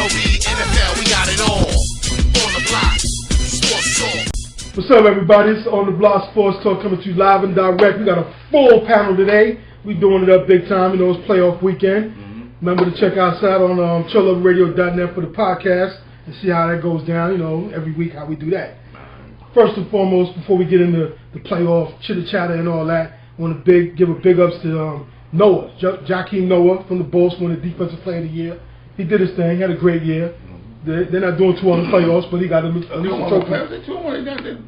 MLB, NFL, we got it all. On the block, Sports Talk. What's up, everybody? It's On the Block Sports Talk coming to you live and direct. We got a full panel today. We doing it up big time. You know, it's playoff weekend. Remember to check us out on chillupradio.net for the podcast and see how that goes down. You know, every week how we do that. First and foremost, before we get into the playoff chitter-chatter and all that, I want to give a big ups to Noah, Jakeem Noah from the Bulls, won the Defensive Player of the Year. He did his thing, had a great year. They're not doing too well in the playoffs, but he got a trophy.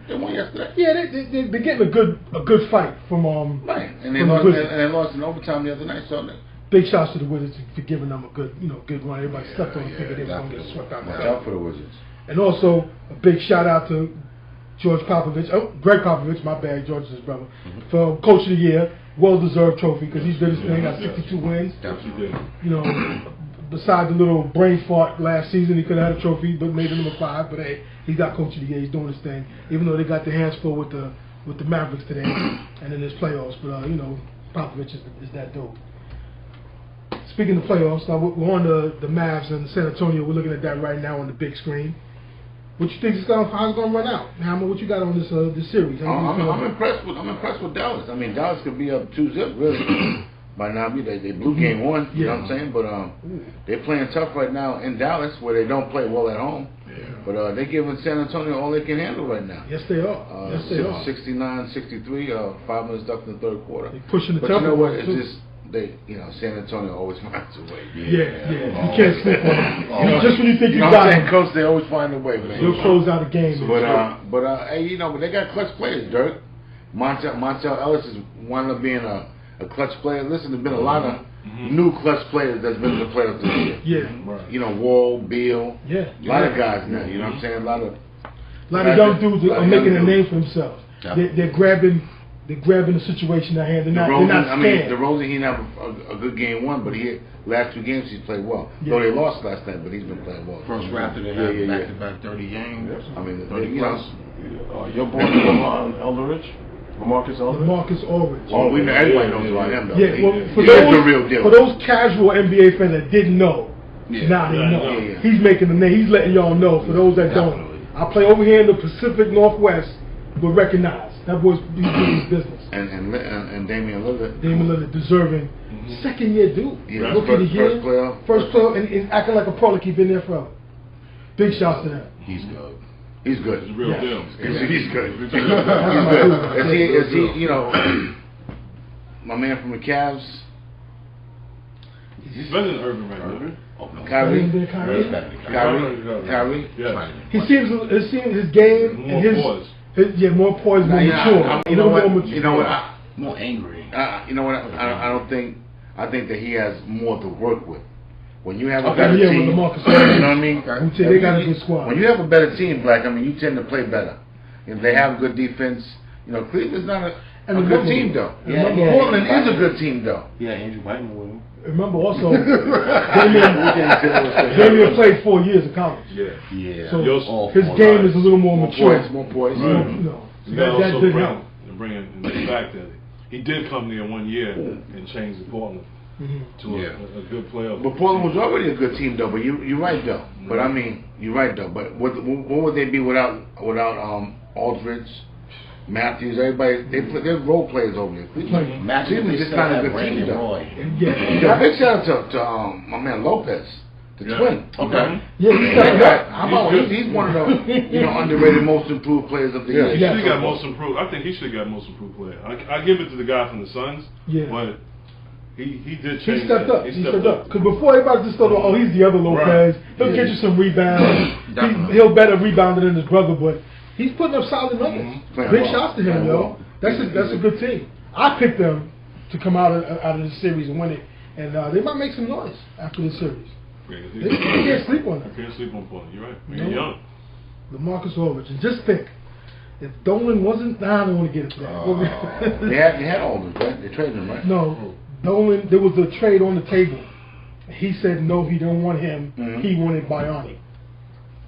They won yesterday. Yeah, they're getting a good fight from right, and they lost in overtime the other night, so big shouts to the Wizards for giving them a good run. Everybody slept on and figured they were going to get swept out. Watch out for the Wizards. And also a big shout out to Greg Popovich, my bad, George is his brother, for Coach of the Year, well-deserved trophy because he's did his thing, got 62 wins. You know, besides the little brain fart last season, he could have had a trophy, but made it number 5. But hey, he got Coach of the Year. He's doing his thing, even though they got their hands full with the Mavericks today and in this playoffs. But you know, Popovich is that dude. Speaking of playoffs, now we're on the Mavs and San Antonio. We're looking at that right now on the big screen. What you think how's it going to run out? Hammer, what you got on this series? I'm impressed with Dallas. I mean, Dallas could be up 2-0 really by now. They blew game 1. You know what I'm saying? But they're playing tough right now in Dallas, where they don't play well at home. Yeah. But they're giving San Antonio all they can handle right now. Yes, they are. Yes, they are. 69-63. 5 minutes left in the third quarter. They're pushing the tempo. But you know what? It's just. San Antonio always finds a way. Yeah. You can't sleep on them. Just when you think you got them, Coach, they always find a way, man. They'll close out a game. But hey, but they got clutch players, Dirk. Montel Ellis is wound up being a clutch player. Listen, there's been a lot of new clutch players that's been in the playoffs this year. Yeah. Right. You know, Wall, Beal. Yeah. A lot of guys now. You know what I'm saying? A lot of young dudes are making a name for themselves. They're grabbing the situation at hand. They're not scared. DeRozan, he didn't have a good game 1, but last 2 games he's played well. Yeah. Though they lost last night, but he's been playing well. First raptor they had back-to-back 30 games. Yes. I mean, 30 plus. Your boy Eldridge, Marcus Aldridge. Oh, everybody knows about him though. Yeah, well, he's the real deal. For those casual NBA fans that didn't know, now they know. Yeah. He's making the name. He's letting y'all know. For those that don't, I play over here in the Pacific Northwest, but recognize. That boy's doing his business. And Damian Lillard. Deserving second year dude. Yeah, Rookie of the year. First player, and acting like a pro like he's been there forever. Big shouts to him. He's good. He's good. He's a real deal. He's good. He's good. Is he, my man from the Cavs? He's better than Urban right now. Kyrie. He seems his game and his poise. More poised, more mature. You know what? More angry. You know what? I think that he has more to work with. When you have a better team, you know what I mean? They got a good squad. When you have a better team, Black, I mean, you tend to play better. If they have good defense, Cleveland's not a good team, though. Portland is a good team, though. Yeah, Andrew Whiteman with him. Remember also, Damian played 4 years of college. Yeah. So his game is a little more mature. More poised. That did help. And the fact that he did come there 1 year and change the Portland to a good playoff. But Portland was already a good team, though. But you're right, though. But I mean, you're right, though. But what would they be without Aldridge? Matthews, everybody, they're role players over there. Cleveland's just not a good team, though. Big shout out to my man Lopez, the twin. Okay. He's one of the underrated, most improved players of the year. He should have got most improved. I think he should have got most improved player. I give it to the guy from the Suns. But he did change. He stepped up. Because before everybody just thought, he's the other Lopez. He'll get you some rebounds. He'll better rebounder than his brother, but he's putting up solid numbers. Big shots to him, yo. That's a good team. I picked them to come out of the series and win it, and they might make some noise after this series. They can't sleep on them. I can't sleep on Portland. You're right. You're young. LaMarcus Aldridge, and just think, if Dolan wasn't down, I want to get it back. They had Aldridge, right? They traded him, right? No, Dolan. There was a trade on the table. He said no, he didn't want him. He wanted Bayani.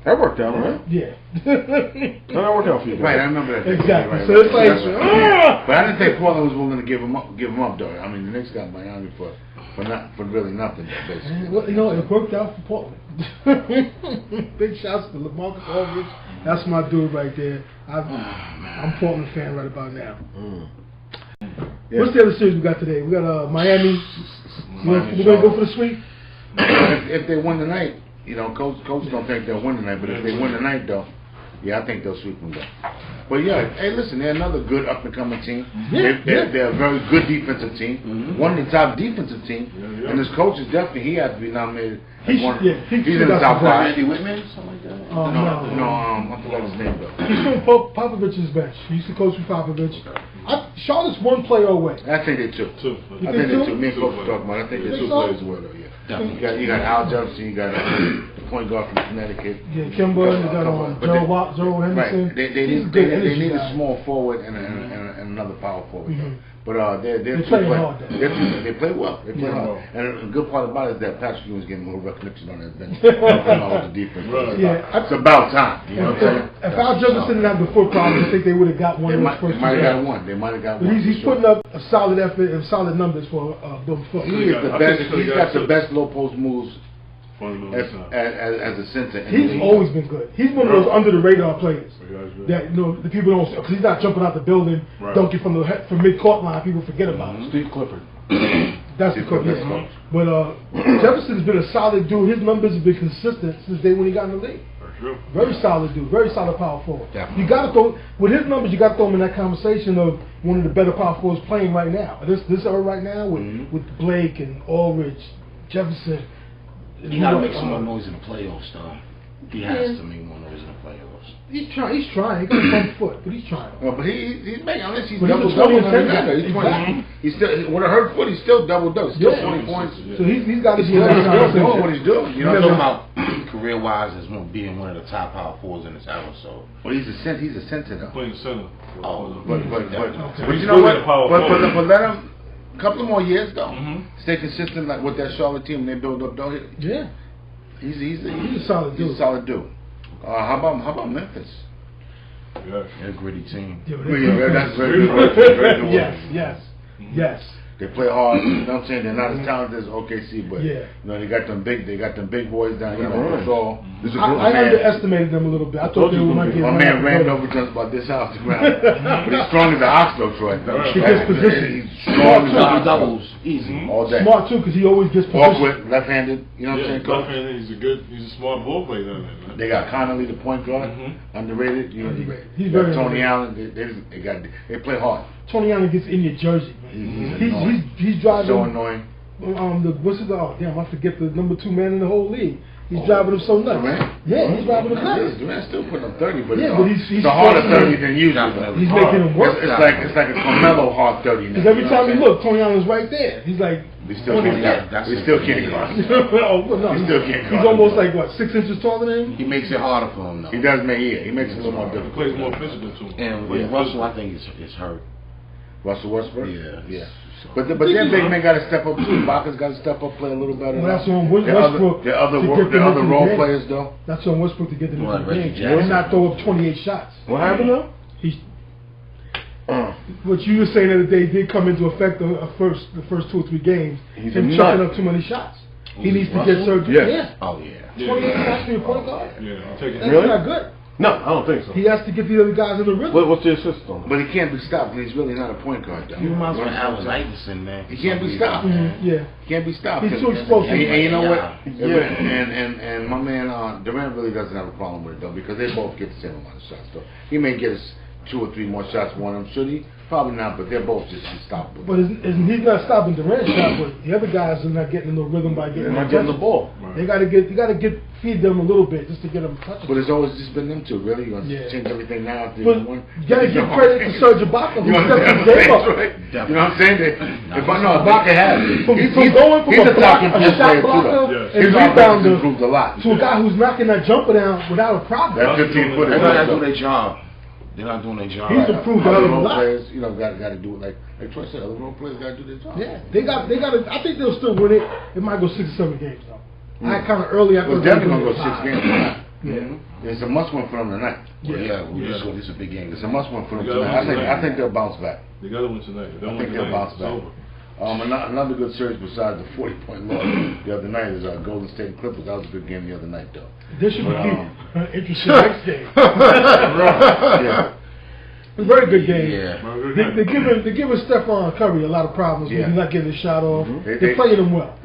That worked out, right? Yeah. That worked out for you. Right, I remember that. Exactly. Right. So it's like, but I didn't think Portland was willing to give him up, though. I mean, the Knicks got Miami for really nothing, basically. Well, it worked out for Portland. Big shouts to LaMarcus Aldridge. That's my dude right there. I'm Portland fan right about now. Yeah. What's the other series we got today? We got Miami. We're going to go for the sweep? If they win tonight, you know, coach don't think they'll win tonight, but if they win tonight, though, yeah, I think they'll sweep them down. But yeah, hey, listen, they're another good up and coming team. They're a very good defensive team. One of the top defensive teams, and this coach is definitely he has to be nominated. He's in the top five. Andy Whitman, something like that. No, I forgot his name though. He's from Popovich's bench. He used to coach with Popovich. Charlotte's one player away. I think they two. I think they two. Me and Coach talking about. I think they're two players as well though. Yeah. You got Al Jefferson. You got the point guard from Connecticut. Yeah, Kimber. You got Joe Henderson. Right. They need a small forward and another power forward. But they play hard. They play well. They play hard. And the good part about it is that Patrick Ewing's getting more recognition on his bench. All the defense. It's about time. You know what I'm saying? If Al Jefferson didn't have the foot problem, I think they would have got one. They might have got one. They might have got one. He's putting up a solid effort and solid numbers for Bill Foot. He is the best. He's got the best low post moves. As a center, he's always been good. He's one of those under the radar players that the people don't, because he's not jumping out the building, dunking from mid court line. People forget about him. Steve Clifford. That's the coach. But Jefferson's been a solid dude. His numbers have been consistent since day when he got in the league. Very solid dude. Very solid power forward. You got to throw with his numbers. You got to throw him in that conversation of one of the better power forwards playing right now. This era right now with Blake and Aldridge, Jefferson. He got to make some more noise in the playoffs, though. He has to make more noise in the playoffs. He's trying. He got a front foot, but he's trying. But he's making. Unless he's double-double. He's 20. He's still with a hurt foot. He's still double-double. Still 20 points. So he's got to be doing what he's doing. You know, talking about career-wise as being one of the top power forwards in this era. So, well, he's a center though. Playing center. Oh, but you know what? But let him. A couple more years though. Stay consistent like with that Charlotte team. They build up though. Yeah. He's a solid dude. He's a solid dude. How about Memphis? Yeah, they're a gritty team. That's very good. Yes. They play hard. You know what I'm saying? They're not as talented as OKC, but you know they got them big boys down. You know, so I underestimated them a little bit. I thought they were going to get. My man ran over just about this house to ground, but he's strong as an ox though, Troy. He gets position. He's strong as an ox. Doubles easy all day. Smart too, because he always gets position. Awkward, left-handed. You know what I'm saying? Left-handed. He's a smart ball player down there, man. They got Connolly, the point guard, underrated. You know, he's very Tony Allen. They play hard. Tony Allen gets in your jersey, man. He's driving. So annoying. I forget the number 2 man in the whole league. He's driving him so nuts. Durant? Yeah, he's driving him nuts. Durant's still putting up 30, but he's a harder 30 than usual. He's making him work. It's like a Carmelo hard 30 now. Because every time you look, Tony Allen's right there. He's like, we still can't cross. He still can't cross. He's almost like what, 6 inches taller than him? He makes it harder for him though. He does make he makes it a little more difficult. He plays more physical too. And with Russell, I think is hurt. Russell Westbrook? Yeah. But then big men got to step up too. Ibaka's got to step up, play a little better. Well, that's on Westbrook. The other role players though. That's on Westbrook to get them into the game and not throw up 28 shots. What happened though? What you were saying the other day did come into effect the first 2 or 3 games. Him chucking up too many shots. He needs to get surgery. Yeah. Oh yeah. 28 shots for your point guard. Yeah, I'll take it. That's not good. No, I don't think so. He has to get the other guys in the rhythm. What's the assist on? But he can't be stopped. He's really not a point guard, though. He reminds me of Allen Iverson, man. He can't be stopped. Yeah. He can't be stopped. He's too explosive. And you know what? And my man Durant really doesn't have a problem with it, though, because they both get the same amount of shots, though. He may get us 2 or 3 more shots for one of them. Should he? Probably not, but they're both just unstoppable. But he's not stopping Durant's shot, but the other guys are not getting in the rhythm by getting the ball. Right. You gotta feed them a little bit just to get them touches. But it's always just been them two, really. You want to change everything now? You gotta give credit to Serge Ibaka, who stepped his game up. You know what I'm saying? Ibaka has it. From going from a shot blocker and rebounder improved a lot to a guy who's knocking that jumper down without a problem. That 15-footer. They're not doing their job. They're not doing their job. He's improved a lot. Players, got to do it like Troy said. Other role players got to do their job. Yeah, they got. I think they'll still win it. It might go 6 or 7 games though. I kind of early. Well, definitely gonna go 6 games tonight. Yeah, it's a must-win for them tonight. This is a big game. It's a must-win for them tonight. I think they'll bounce back. They got to win tonight. I think they'll bounce back. Another good series besides the 40-point loss the other night is Golden State and Clippers. That was a good game the other night, though. This should be interesting next game. Yeah. A very good game. Yeah. They're giving Stephon Curry a lot of problems when he's not getting his shot off. They're playing him well.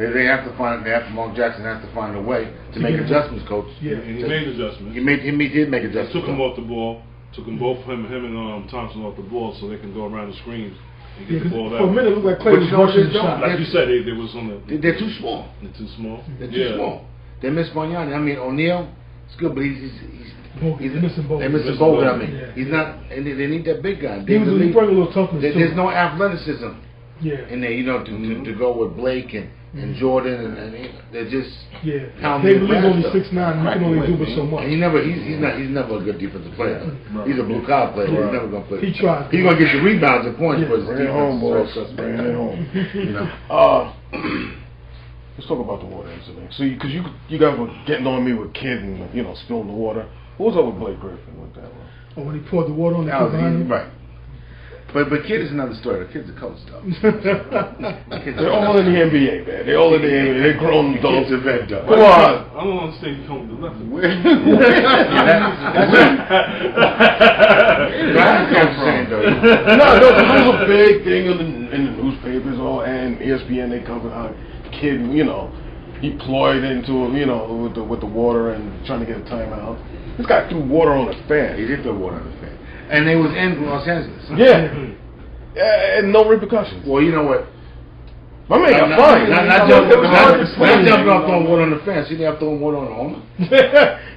Mark Jackson has to find a way to make adjustments, coach. Yeah, and he made adjustments. He did make adjustments. Took him off the ball. Took them both, him and Thompson off the ball, so they can go around the screens and get the ball that way. For a minute, it looked like Clay was rushing the shot. Like you said, they was on the. They're too small. They're too small. They're too small. They miss Bognani. I mean, O'Neal, it's good, but he's missing Bogut. They're missing Bogut. I mean, he's not, and they need that big guy. He bring a little toughness. There's no athleticism. Yeah. In there, to go with Blake and Jordan, and they're just they believe only 6'9". You can only do but so much. And he's never a good defensive player. He's a blue collar player. He's never gonna play. He tries. He's gonna get the rebounds and points, but bring it home, boys. Bring it home. Let's talk about the water incident. So, because you guys were getting on me with Kid and spilling the water. What was up with Blake Griffin with that one? Oh, when he poured the water on the kid behind him? Right. But Kid is another story. The Kid's a color stuff. They're all in the NBA, man. They're all in the NBA. They're grown adults. Come on. I don't understand you coming to nothing. No, there was a big thing in the newspapers and ESPN. They covered how Kid, he ployed into him, with the water and trying to get a timeout. This guy threw water on the fan. He did throw water on the fan. And they was in Los Angeles. Yeah. And no repercussions. Well, you know what? My man got fined. Not jumping off throwing water on the fence. You have throwing water on the owner.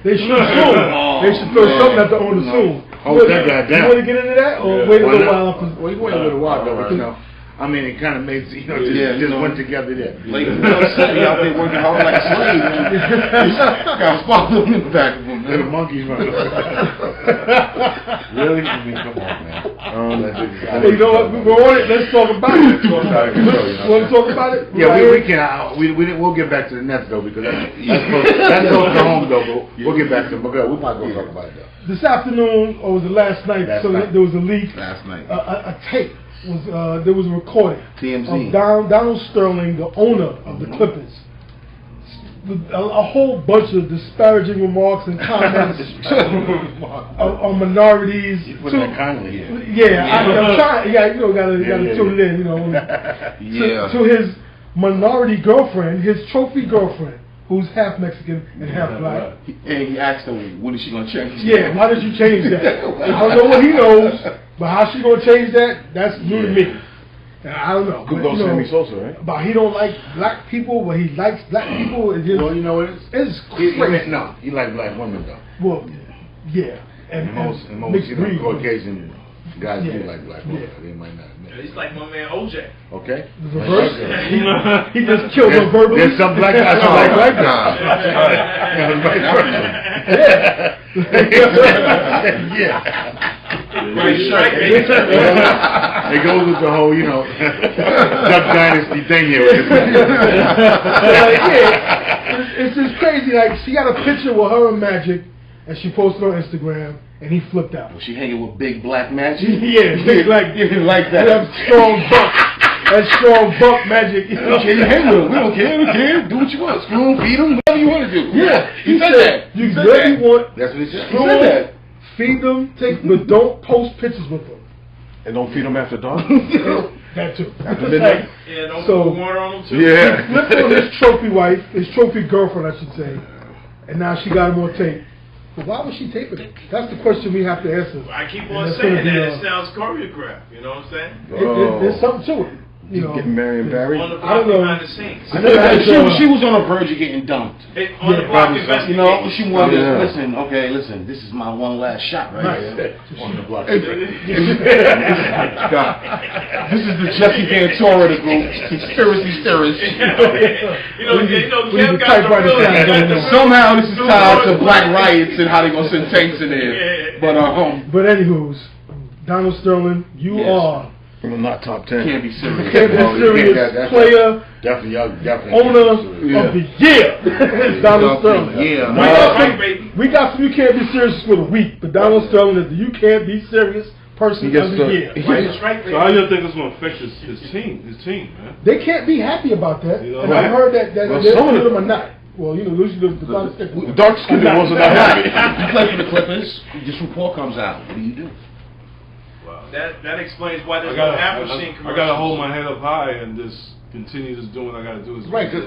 They should assume. They should throw something at the owner soon. Hold that guy down. You want to get into that? Or wait a little while? Well, you wait a little while, though, but I mean, it kind of made, just went together there. Like, City out there working hard like a slave, man. Got followed in the back of him, Little monkeys running. Really? I mean, come on, man. You know what? We're on it. Let's talk about it. Want to talk about it? Yeah, we can. We'll get back to the Nets, though, because that's close to home, though. But we'll get back to them. But we might go talk about it, though. This afternoon, or was it last night? There was a leak. Last night. A tape. There was a recording TMZ. of Donald Sterling, the owner of the Clippers, with a whole bunch of disparaging remarks and comments on minorities. You put that kindly. I'm trying. Yeah, gotta tune it in. To his minority girlfriend, his trophy girlfriend, who's half Mexican and half black. And he asked him, when is she going to change that? Yeah, why did you change that? I don't know what he knows, but how she going to change that, that's new to me. I don't know. Good old Sammy Sosa, right? But he don't like black people, but he likes black people. Well, you know what it is? It's crazy. No, he likes black women, though. Well, yeah. And most Caucasian guys do like black women. They might not. He's like my man OJ. Okay. The reverse. He just killed them verbally. There's some black guys who like black guys. Yeah. It goes with the whole, Duck Dynasty thing here. It's just crazy. Like, she got a picture with her and Magic, and she posted on Instagram, and he flipped out. Was she hanging with big black Magic? Yeah, big black. Didn't like that. That strong buck. That strong buck Magic. You hang with him. We don't care. Do what you want. Screw him, beat him, whatever you want to do. Yeah. He said that. You really want. That's what he said. Screw them, feed them, but don't post pictures with them. And don't feed them after dark? That too. After midnight? Yeah, don't put water on them too. Yeah. He flipped on his trophy wife, his trophy girlfriend, I should say, and now she got him on tape. But why was she taping it? That's the question we have to answer. I keep on saying that. It sounds choreographed. You know what I'm saying? There's something to it. Getting Marion Barry? On the block behind the scenes. She was on the verge of getting dumped. On the block investigating. She wanted to listen, this is my one last shot right here. On the block. This is the Jesse Ventura of the group. Conspiracy theorists. Kev got the real. Somehow this is tied to black riots and how they gonna send tanks in there. But anywho's, Donald Sterling, you are not top 10. Can't be serious. Can't be serious player. Definitely. Owner of the year. Donald Sterling. Yeah. We got some you can't be serious for the week, but Donald Sterling is the you can't be serious person of the year. So how you think it's going to affect his team, man? They can't be happy about that. You know, and I've heard that some of them are not. Well, you know, usually the dark skinned ones are not happy. You play for the Clippers. This report comes out. What do? Well, that explains why there's I no Apple machine commercials. I got to hold my head up high and just continue just doing what I got to do as a player. The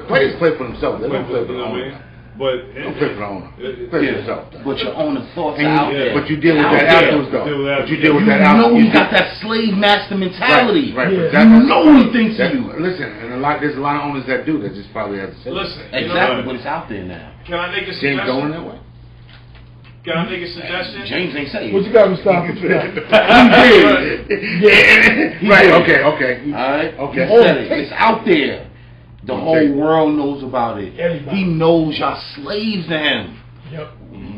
players play for themselves. They don't play for the owner. But don't play for the owner. Play for yourself. But your owner thoughts are out there. But you deal with that afterwards, though. But you deal with that afterwards. You know he got that slave master mentality. Right. Yeah. You know he thinks of you. Listen, and there's a lot of owners that do that. Just probably have to say. Listen, exactly, but it's out there now. Can I make a suggestion? James going that way. Can I make a suggestion? James ain't saying. What you got, Mustafa? He did. Right. Okay. All right. Okay. He said it. It's out there. The whole world knows about it. Everybody. He knows y'all slaves to him. Yep.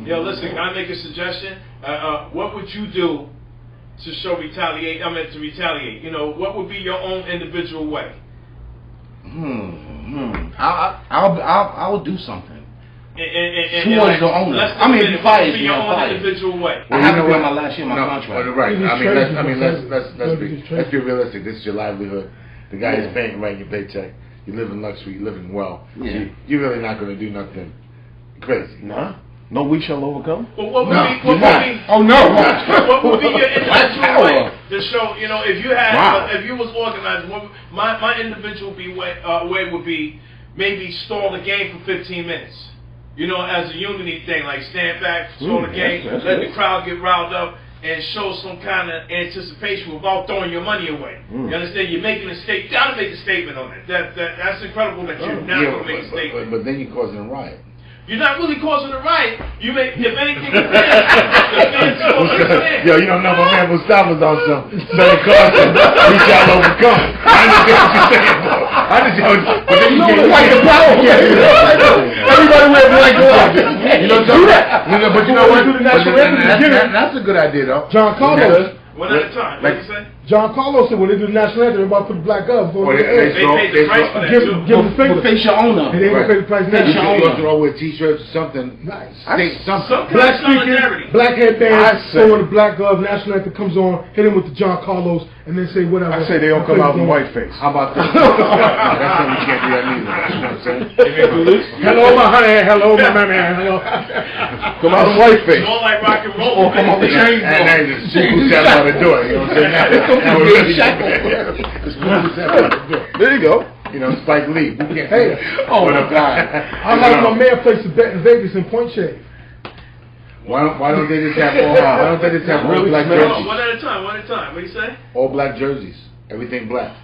Yo, listen, can I make a suggestion? What would you do to show retaliate? I mean, to retaliate. You know, what would be your own individual way? I would do something. Towards the owner. I mean, if you fire me, your I'm own fired. individual way. I have to run my last year, my contract. Right. Let's be realistic. This is your livelihood. The guy is paying right your paycheck. You live in luxury. You live in well. Yeah. You're really not going to do nothing crazy. Nah. No, we shall overcome. But what would be? Oh no! What would be your individual way to show? You know, if you had, if you was organized, my individual way would be maybe stall the game for 15 minutes. You know, as a unity thing, like stand back, stall the game, let the crowd get riled up, and show some kind of anticipation without throwing your money away. You understand? You're making a statement. You gotta make a statement on it. That's incredible that you're not gonna make a statement. But then you're causing a riot. You're not really causing a riot. You may, if anything, the fans Yo, you don't know my man Mustafa's on some better caution. We shall overcome. I understand what you're saying, bro. I understand, but then you get like the power. Everybody wear black gloves. You don't do that. But you know what? That's a good idea, though. John Carlos. One at a time. What did you say? John Carlos said when they do the national anthem, everybody put the black gloves. They paid the price for that too. Give them the finger. Face your owner. And they pay the price. Face your owner. Throw with t-shirts or something. Nice. Some black speakers, black headbands. So when the black glove national anthem comes on, hit him with the John Carlos, and then say whatever. I say they all come out in white face. How about that? That's something we can't do that neither. You know what I'm saying? Hello, my honey. Hello, my man. Hello. Come out in white face. More like rock and roll. Or come out the chains. And then just who's that about to do it? You know what I'm saying? There you go. You know, Spike Lee. Hey, oh my God! I like my man place a bet in Vegas in Point Shade. Why don't they just have all black jerseys? One at a time. One at a time. What do you say? All black jerseys. Everything black.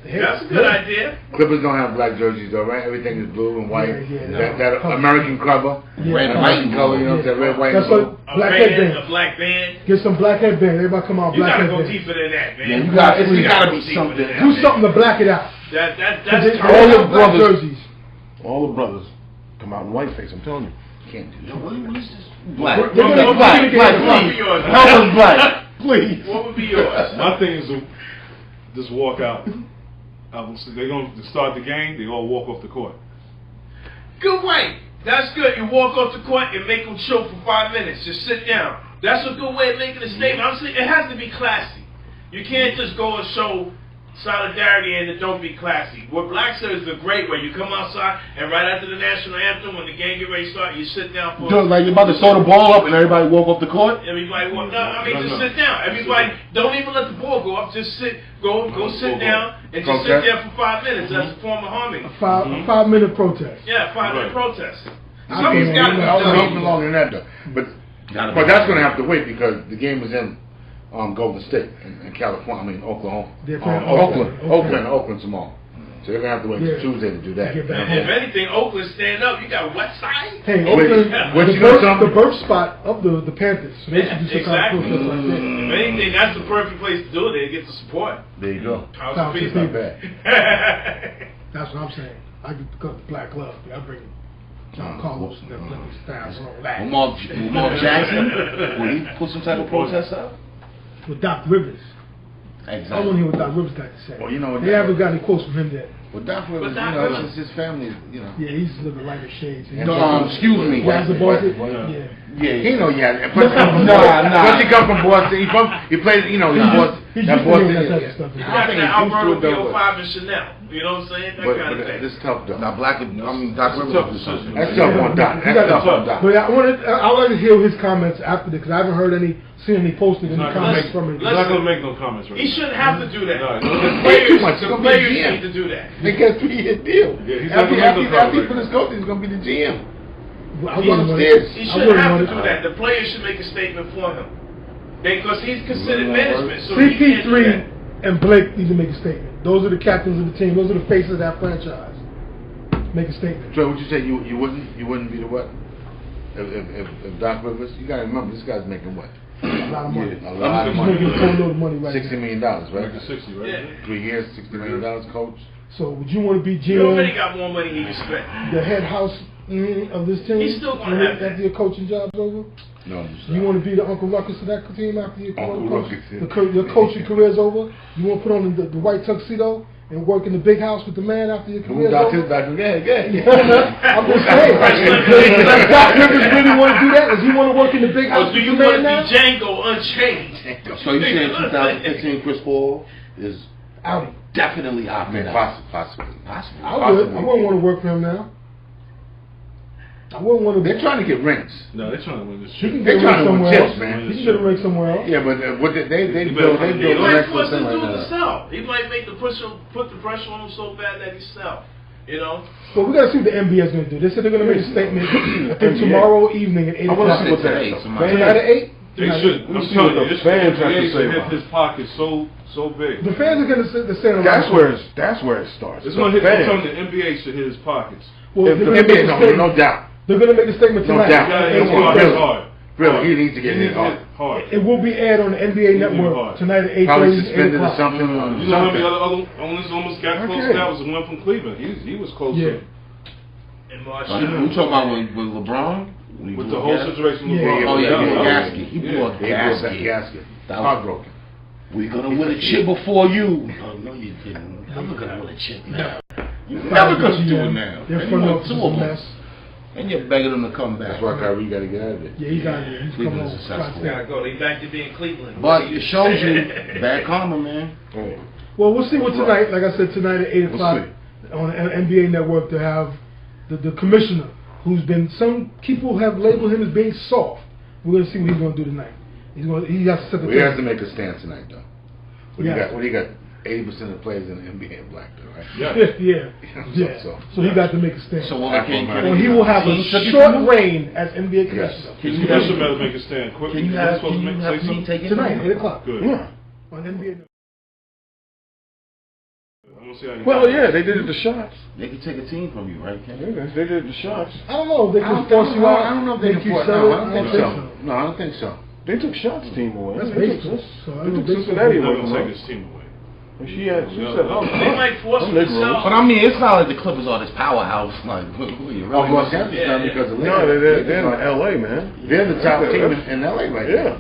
That's a good idea. Clippers don't have black jerseys though, right? Everything is blue and white. That American cover, red and white color, you know what I'm saying? Red, white, and blue. A black band. Get some black headband. Everybody come out black headband. You gotta go deeper than that, man. Yeah, you gotta be something. Do something to black it out. That's all the brothers. Jerseys. All the brothers come out in white face. I'm telling you. Can't do that. What is this? Black. Help us, black. Please. What would be yours? My thing is to just walk out. They're going to start the game. They all walk off the court. Good way. That's good. You walk off the court and make them chill for 5 minutes. Just sit down. That's a good way of making a statement. I'm saying it has to be classy. You can't just go and show solidarity and it don't be classy. What Black said is the great way. You come outside and right after the national anthem, when the game get ready to start, you sit down for. Like you're about to throw the ball up and everybody walk off the court. Everybody walk. Just sit down. Everybody don't even let the ball go up. Just sit. Go sit down and just sit there for 5 minutes. That's a form of harmony. A 5-minute protest. Yeah, 5-minute protest. Something's got to be done. Longer than that though. But that's going to have to wait because the game is in Golden State in California. I mean Oklahoma. Oakland tomorrow. So they're gonna have to wait till Tuesday to do that. If anything, Oakland stand up. You got West Side. Hey, Oakland, the birth spot of the Panthers. So exactly. If anything, that's the perfect place to do it. They get the support. There you go. Not bad. That's what I'm saying. I get the black glove. I bring John Carlos and them styles and all that. Lamar Jackson, will he put some type of protest up? With Doc Rivers. Exactly. I want to hear what Doc Rivers got to say. Well, you know, they haven't got any quotes from him yet. Well, Doc Rivers, you know, it's his family, you know. Yeah, he's looking lighter shades. Excuse me. Yeah. He know, yeah. Plus he come from Boston. He played, you know, Boston. That Boston. You got that Alberto B05 and Chanel. You know what I'm saying? That kind of thing. This tough though. Now, Doc Rivers. That's tough on Doc. That's tough on Doc. But I like to hear his comments after this because I haven't heard seen any posted any comments from him. He's not gonna make no comments right now. He shouldn't have to do that. The players need to do that. They get a 3-year deal. Yeah, After he put his coach, he's gonna be the GM. He shouldn't have to do that. The players should make a statement for him. Because he's considered management. So CP3 and Blake need to make a statement. Those are the captains of the team. Those are the faces of that franchise. Make a statement. So would you say you wouldn't be the what? If Doc Rivers, you gotta remember this guy's making what? A lot of money. A lot of money. He's making a total of money right $60 million, right? Making 60, right? Yeah. 3 years, $60 million, coach. So would you want to be GM? You already got more money he can spend. The head house of this team? He's still going to have that. After your coaching job's over? No. You want to be the Uncle Ruckus of that team after your Your coaching career's over? You want to put on the white tuxedo and work in the big house with the man after your career's over? I'm just saying. Does Doc Rivers really want to do that? Does he want to work in the big house? Or do you want to be Django Unchained? So you saying 2015 Chris Paul is out? Definitely out. Possibly. I wouldn't want to work for him now. I wouldn't want to. They're trying to get rings. No, they're trying to win this He shit. can get a ring somewhere else, man. He can get a ring somewhere else. Yeah, but what they build He might force the dude to sell. He might make put the pressure on him so bad that he sell. You know. Well, we got to see what the NBA is going to do. They said they're going to make a statement. I think tomorrow evening at 8 o'clock. I want to see what that is. Tonight at 8. They should. I'm telling you, this fans have to hit his pocket so big. The fans are going to say that's where it starts. It's going to hit. I'm telling you, the NBA should hit his pockets. Well, the NBA, no doubt. They're going to make a statement tonight. No doubt. It's hard. Really, he needs to get hit hard. It will be aired on the NBA Network tonight at 8:30. Probably suspended or something. You know how many other owners almost got close to that? Was the one from Cleveland. He was close to it. In March. You talking about with LeBron? With the whole situation with LeBron. Oh yeah, gasket. He blew a gasket. Heartbroken. We're gonna win a chip before you. Oh no, you didn't. I'm gonna win a chip now. You're never gonna do it now. Their front office is a mess. And you're begging them to come back. That's why Kyrie got to get out of it. Yeah, he got it. He's coming home. Cleveland's successful. Gotta go. They back to being Cleveland. But it shows you bad karma, man. Well, we'll see what tonight. Like I said, tonight at 8 o'clock on the NBA Network to have the commissioner, who's been, some people have labeled him as being soft. We're gonna see what he's gonna do tonight. He has to set the He has to make a stand tonight, though. What do you got? 80% of the players in the NBA are black, though, right? Yeah. So he got to make a stand. So he will have a short reign as NBA commissioner. Can you better make a stand quick? Can you have me take it tonight, 8 o'clock? Good. Yeah. On NBA. Well, yeah, they did it the shots. They can take a team from you, right, Ken? Yeah, they did the shots. I don't know if they can force you out. I don't know if they can force you out. I don't think so. No, I don't think so. They took Shots' team away. That's they baseball. took Cincinnati away. They're going to take his team away. She said, they might force him to sell. But I mean, it's not like the Clippers are this powerhouse. Like, who are you? Oh, Los Angeles done because of no, they're in LA, man. They're the top team in LA right now.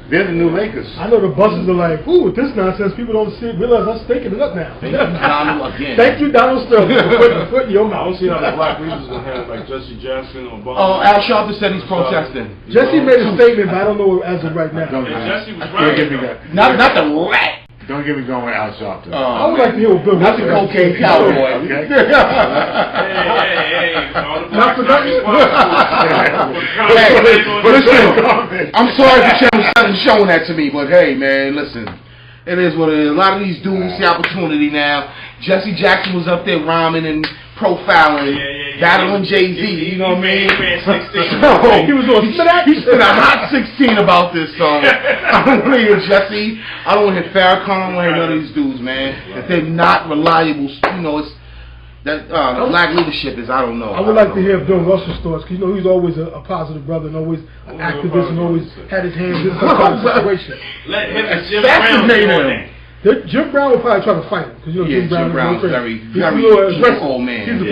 They're the new Lakers. I know the buses are like, ooh, with this nonsense, people don't realize I'm staking it up now. Thank you, Donald, again. Thank you, Donald Sterling, for putting a foot in your mouth. I don't see how the Black Reasons going to have like Jesse Jackson or Bob. Oh, Al Sharpton said he's protesting. Jesse made a statement, but I don't know as of right now. Jesse was right. Not the rat. Don't get me going with Al Sharpton. I would like to hear what Bill That's a cocaine cowboy. Okay? Hey. Not for nothing. But listen, I'm sorry for showing that to me, but hey, man, listen. It is what it is. A lot of these dudes see opportunity now. Jesse Jackson was up there rhyming and profiling, battling Jay-Z, you know what I mean? He was on that. He spent a hot 16 about this song. I don't want to hear Jesse. I don't want to hear Farrakhan. I don't want to hear none of these dudes, man. If they're not reliable, you know, it's that black leadership is, I don't know. I would like to hear Bill Russell's thoughts, because you know he's always a positive brother and always an activist and always had his hands in some kind of situation. Let him and Jim Brown Jim Brown will probably try to fight him because you know Jim Brown's very old man. Jim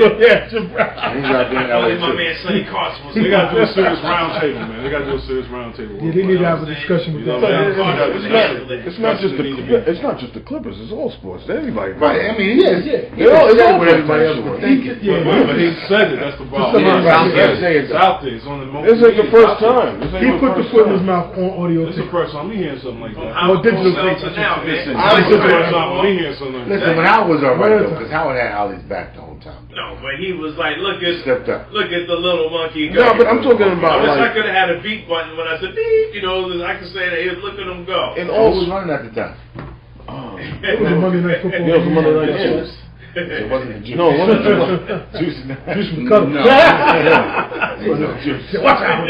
Brown. Only my man Sonny Carson was. They got to do a serious round table, man. They got to do a serious round table. Yeah, they need to have a discussion with that. It's not just the Clippers. It's all sports. Everybody. Right. I mean, yeah. It's all what everybody else would think. But he said it. That's the problem. It's out there. It's on the moment. This ain't the first time. He put the foot in his mouth on audio. This is the first time we hearing something like that. I'm digital now, man. This is the first time we hearing something like that. Listen, but Howard was alright though, because Howard had Ali's back the whole time. No, but he was like, look at the little monkey. No, but I'm talking about. I wish I could have had a beat button when I said beep. You know, I could say that. Hey, look at him go. And all was running at the time. It was a Monday Night Football. Yeah, it was a Monday Night Football. It wasn't a juice. No, it wasn't Juice from Cutter. No. Watch out.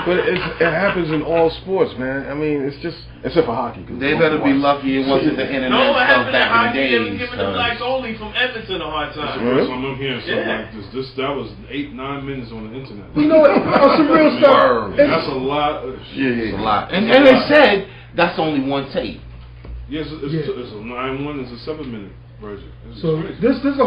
But it happens in all sports, man. I mean, it's just, except for hockey. They better be lucky it wasn't the internet stuff back in the days. No, giving the blacks only from Edmonton a hard time. That's the first time I'm hearing something like this. That was 8-9 minutes on the internet. You know what? Some real stuff. That's a lot. It's a lot. And they said that's only one tape. Yes, it's a 9-1. It's a 7-minute version. So this is a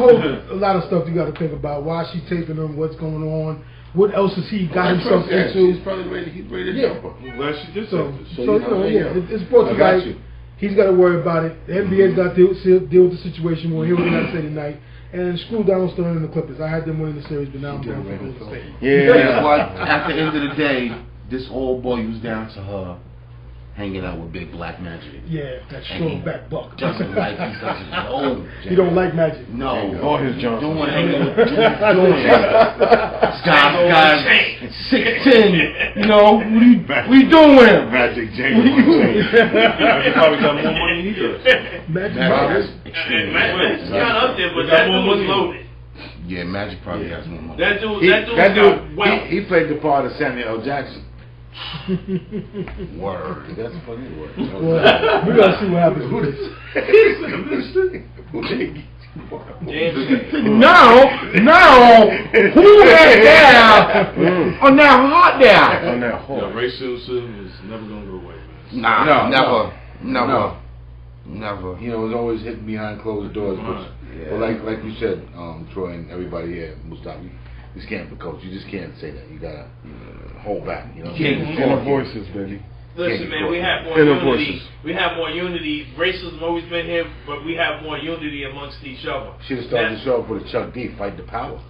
lot of stuff you got to think about. Why she's taping them? What's going on? What else has he got himself into? He's probably ready. He's ready to jump. I'm glad she did so say this. It's brought to light. He's got to worry about it. The NBA's got to deal with the situation. We'll hear what they got to say tonight. And screw Donald Sterling and the Clippers. I had them winning the series, but now I'm down for Golden State. Yeah, but at the end of the day, this old boy was down to her hanging out with Big Black Magic. Yeah, that strong back buck. Doesn't like he doesn't know. You don't like Magic. No. Or his Johnson. Don't want to hang out with This guy's 6'10". You know, what are you doing with him? Magic James. Magic probably got more money than he does. Magic. Magic's not up there, but that dude was loaded. Yeah, Magic probably has more money. That dude, he played the part of Samuel L. Jackson. Word. That's funny word. Well, we gotta see what happens with this. Now, who is down on that hot down? On that hot. Racism is never gonna go away, man. Never. You know, it's always hidden behind closed doors. But like you said, Troy and everybody here, Mustafa, you just can't be coach. You just can't say that. You gotta hold back. You know. Inner voices, baby. Listen, man, we have more unity. We have more unity. Racism always been here, but we have more unity amongst each other. Should have started the show with a Chuck D, Fight the Power.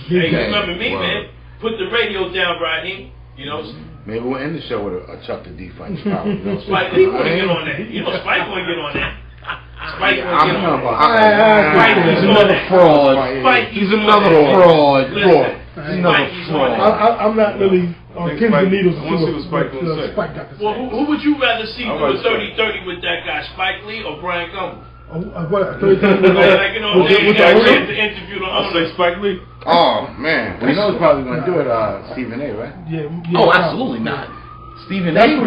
Hey, you remember me, man? Put the radio down, Rodney. You know. Maybe we'll end the show with a Chuck D, Fight the Power. You know, Spike want to get on that. You know, Spike want to get on that. Spike want to get on that. He's another fraud. He's another fraud. I'm not really on pins and needles. I want to see what Spike going to say. Well, who would you rather see do a 30-30 with that guy, Spike Lee or Brian Gumbel? What? 30-30 with like, you know, they interview the I'll say Spike Lee. Oh, man. We know he's probably going to do it, Stephen A., right? Yeah. Oh, absolutely not. Stephen A. Are you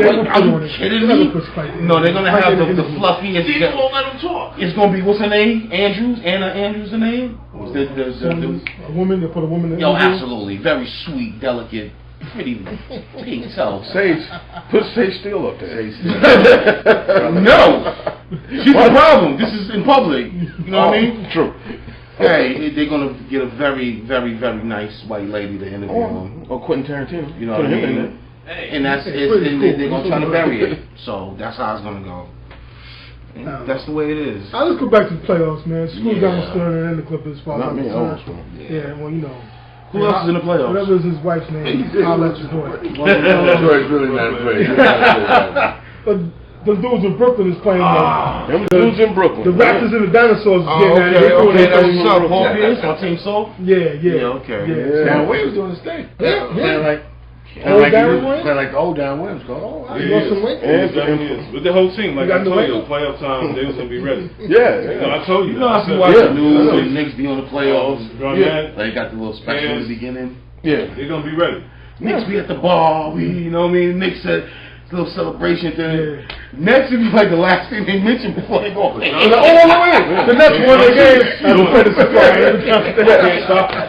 kidding me? No, they're going to have the fluffiest. Stephen won't let him talk. It's going to be, what's her name? Anna Andrews, her name? A woman, they put a woman in. Yo, absolutely. Very sweet, delicate, pretty so. Put Sage Steele up there. No! She's the problem. This is in public. You know what I mean? True. Hey, they're going to get a very, very, very nice white lady to interview him. Or Quentin Tarantino. You know what I mean? And they're going to try to bury it. So that's how it's going to go. That's the way it is. I'll just go back to the playoffs, man. Screw Donald Sterling and the Clippers. Not me. Yeah, well, you know. Who else is in the playoffs? Whatever is his wife's name, I'll let you do it. Troy's really not great. But the dudes in Brooklyn is playing them dudes in Brooklyn. The Raptors and the Dinosaurs is getting at it. Okay, that's what's up. Paul Pierce, my team soul? Yeah, okay. Dan Williams doing his thing. Yeah. Like the old Dan Williams called. He lost some weight. With the whole team, like I told you, playoff time, they was gonna be ready. Yeah. I told you. You know, I be watching the news and Knicks be on the playoffs. Yeah. They got the little special in the beginning. Yeah, they're gonna be ready. Knicks be at the bar. You know what I mean? Knicks said little celebration thing. Next, it'd be like the last thing they mentioned before they go. The next one they gave.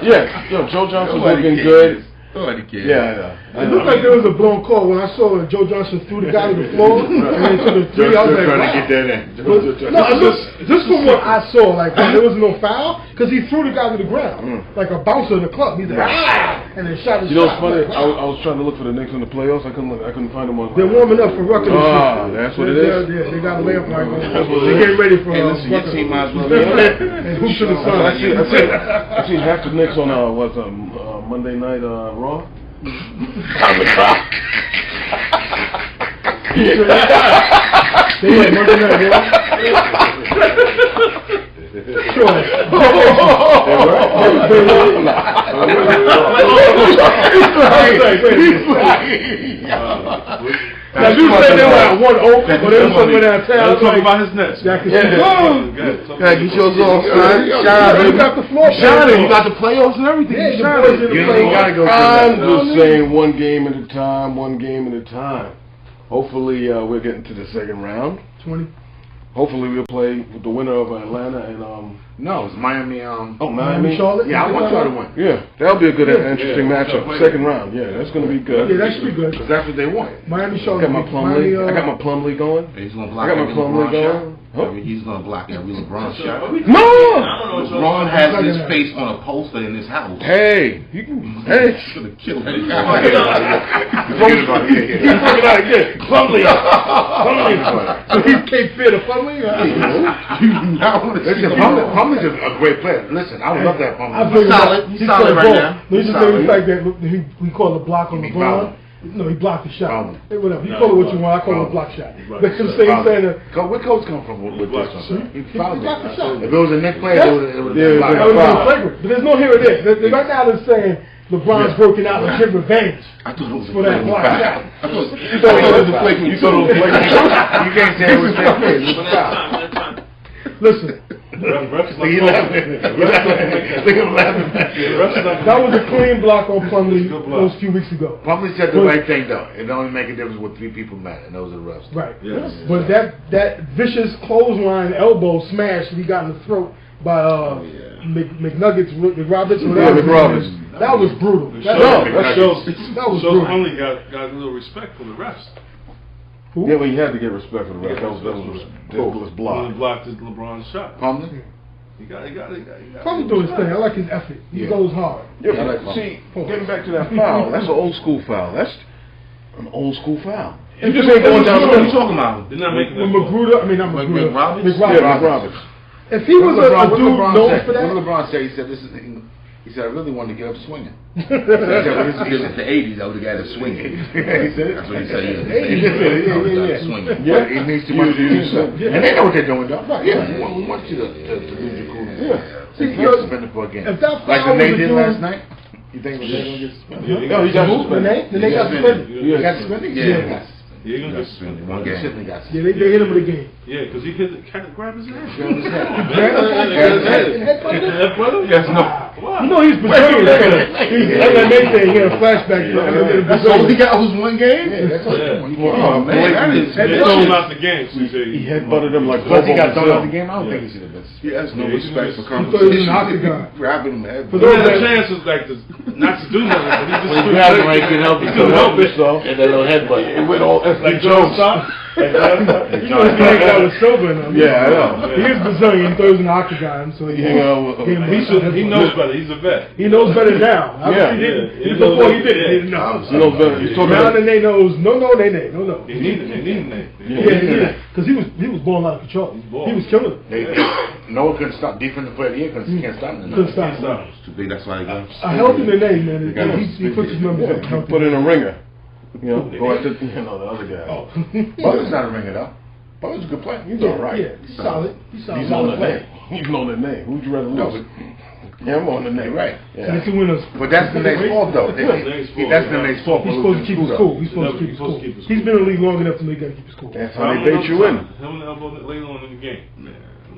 Yeah. Yo, Joe Johnson's looking good. Nobody cares. Yeah, It looked like there was a blown call when I saw Joe Johnson threw the guy to the floor and then took the three. I was like, trying to wow. get that in. No, just from what I saw, like there was no foul because he threw the guy to the ground like a bouncer in the club. He's like, and then shot his shot. You know what's funny? I was trying to look for the Knicks in the playoffs. I couldn't find them on. They're warming up for Rucker. That's what it is. Yeah, they got a layup right now. They're getting ready for Listen, your team might as well. and who to the sun. I seen half the Knicks on Monday night Raw. On the clock. They went Monday night Raw. Sure. Now you say they were at 1-0, but they were somewhere downtown. Let's talk about his Nets. Get yours off, son. Shout out, you got the floor. You got the playoffs and everything. Yeah, you gotta go. I'm just saying, one game at a time, one game at a time. Hopefully, we're getting to the second round. 20. Hopefully, we'll play with the winner of Atlanta and No, it's Miami. Miami. Charlotte. Yeah, I want y'all to win. Yeah, that'll be a good, interesting matchup. Second round. Yeah, that's gonna be good. Yeah, that should be good. Because that's what they want. Miami, I Charlotte. got my Plumlee. I got my Plumlee going. He's gonna I block got my every Plumlee LeBron shot. going. Huh? He's gonna block every LeBron shot. No. LeBron has his face on a poster in his house. Hey, you can. Hey. He's gonna kill that guy. Forget about it. He's looking out again. Plumlee. So he can't fit a Plumlee? Listen, Plumlee's a great player. Listen, I would love that Plumlee. He's solid right now. He's just the fact that we call it a block on LeBron. No, he blocked the shot. Hey, whatever. You call it what you want. I call it a block shot. But you say saying that. Where coach come from with this one? He fouled blocked the shot. If it was a next player, it would have That would be flagrant. But there's no here or there. Right now they're saying LeBron's broken out and take revenge. I thought it was for that block shot. You thought it was a flagrant. You thought it was a flagrant. You can't say it was that play. It was a foul. Listen. Look at him laughing. That was a clean block on Plumlee those few weeks ago. Plumlee said the right thing though. It only make a difference with 3 people mad, and those are the refs. Right. Yes. But that vicious clothesline elbow smash that he got in the throat by McNuggets, McRoberts, whatever. Yeah, McRoberts. That was brutal. That shows brutal. Plumlee got a little respect from the refs. Who? Yeah, well, he had to get respect for the ref. That was ridiculous block. He blocked his LeBron shot. Plumlee? He got Plumlee doing his thing. I like his effort. He goes hard. Yeah, see, getting back to that foul, that's an old school foul. That's an old school foul. You just ain't going down the What are you middle. talking about? They're not making that When call. Magruder, I mean not Magruder. McRoberts? McRoberts. Yeah, If he was a dude known for What did that, LeBron say? He said, he said, I really wanted to get up swinging. He said it's the 80s, I would have got it swinging. He said That's what he said. Yeah. Swinging. Yeah, he needs to do something. And they know what they're doing, though. Right. Yeah, we want you to lose your coolness. Yeah. See, You're suspended for a game. if that Like foul the Nate was a did dude- last night? You think the Nate going to get suspended? No, he got suspended. The Nate got suspended. He got suspended? Yeah. Yeah, he gonna get suspended. One game. Sidney got Yeah, suspended. they hit him with a game. Yeah, because he hit the cat grab his ass. Grab his head. Yes, no. You know he's Brazilian. Like that Nate thing, he had a flashback. That's all he got was one game? Yeah. Oh, man, that is. They throw him out the game. So He headbutted him like Plus he got thrown out of Bobo the game. I don't think he should have been. He has no respect for He thought he was an competition. octagon. Grabbing him head. He had a chance not to do nothing, but he just When he grabbed him, he couldn't help it. He couldn't help it. And that little headbutt. It went all like Joe Jones. Stop. You know his name guy was sober enough. Yeah, I know. He is Brazilian. He thought he was an octagon, so he He knows better. He's a vet. He knows better now. Yeah. He didn't. Before he did it, he didn't know. He knows better. He's talking Now about. the Nate knows. No, nay. No. He needed it. Yeah, because he was balling out of control. He was killing him. No one couldn't stop. Defensive player of the year can't stop him. Couldn't stop him. It's too big, that's why he got. I helped him in the name, man. He puts his numbers up. Put in a ringer. You know, go after the other guy. Oh. Butler's not a ringer though. Butler's a good player. He's all right. Yeah, he's solid. He's solid. He's on the name. Even on the name. Who'd you rather lose? Him on the name. Right. And it's a winner. But that's the Nate's fault though. That's the Nate's fault. He's supposed to keep his cool. He's supposed to keep his cool. He's been in the league long enough to know he got to keep his cool. That's how they bait you in. Him and the elbow later on in the game.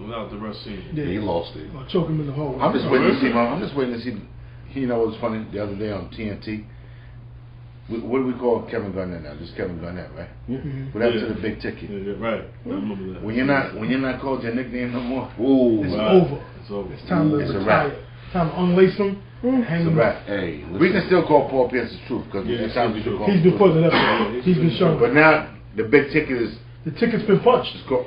Without the rest scene. Yeah. He lost it. I'll choke him in the hole. I'm just waiting to see. You know what was funny the other day on TNT? What do we call Kevin Garnett now? Just Kevin Garnett, right? Mm-hmm. What happened to the big ticket? Yeah, right. I remember that. When you're not called your nickname no more. Ooh, It's Right. over. It's over. It's time to It's a retire. wrap. Time to unlace him. Hang him up. Hey, we can still call Paul Pierce the truth because it's time to call him. He's been putting it up. He's been showing. But now the big ticket is. The ticket's been punched. Very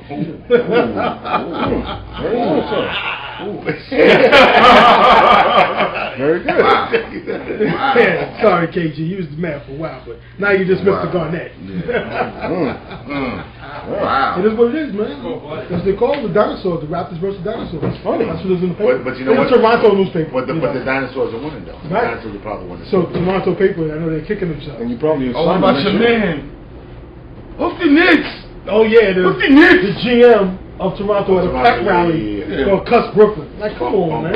good. Yeah, sorry, KG. You was the man for a while, but now you just Mr. Garnett. Wow. It is what it is, man. That's they call the dinosaurs, the Raptors versus dinosaurs. That's funny. That's what it was in the paper. But you know what? Toronto newspaper. But the dinosaurs are winning, though. Right. The dinosaurs are probably winning. So Toronto paper, I know they're kicking themselves. And you probably what about your man? What's the Knicks? Oh yeah, the GM of Toronto at a pep rally yeah. cuss Brooklyn. Like, come on, man.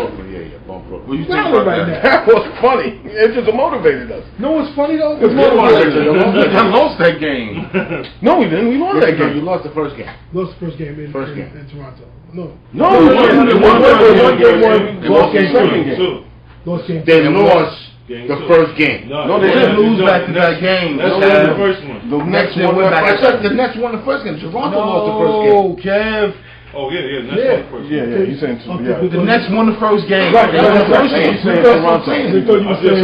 Bump Brooklyn. What you think about right that? now. That was funny. It just motivated us. No, what's funny though? It's motivated. I lost that game. No, we didn't. We lost that game. You lost the first game. Lost the first game in Toronto. No, we won. They lost the second game. Lost game. They lost the first game. No, they didn't lose back to that game. That's the first one. The next one went back. The Nets won the first game. Toronto lost the first game. No, Kev. Oh yeah, Nets won the first game. Yeah, he's saying The Nets won the first game. Right, They won the first game. He's saying Toronto.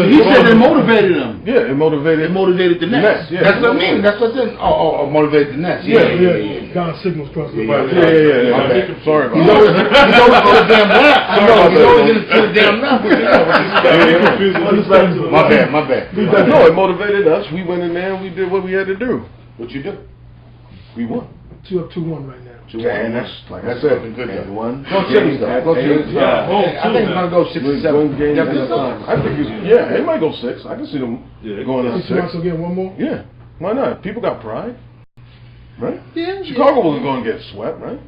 He said they motivated them. Yeah, it motivated the Nets. Yeah. That's what I mean. That's what I said. motivated the Nets. Yeah. Got signals crossing the line. Yeah. Sorry about He's always on the damn left. I know. He's always in the damn left. My bad. No, it motivated us. We went in there and we did what we had to do. What you do? We won. 2-1 right now. And that's looking good though. One. Go Chili's though. Go Chili's. Yeah. I think it's gonna go 6 or 7 games at a time. I think it might go 6. I can see them going to 6. Toronto get one more? Yeah. Why not? People got pride. Right? Yeah. Chicago wasn't going to get swept, right?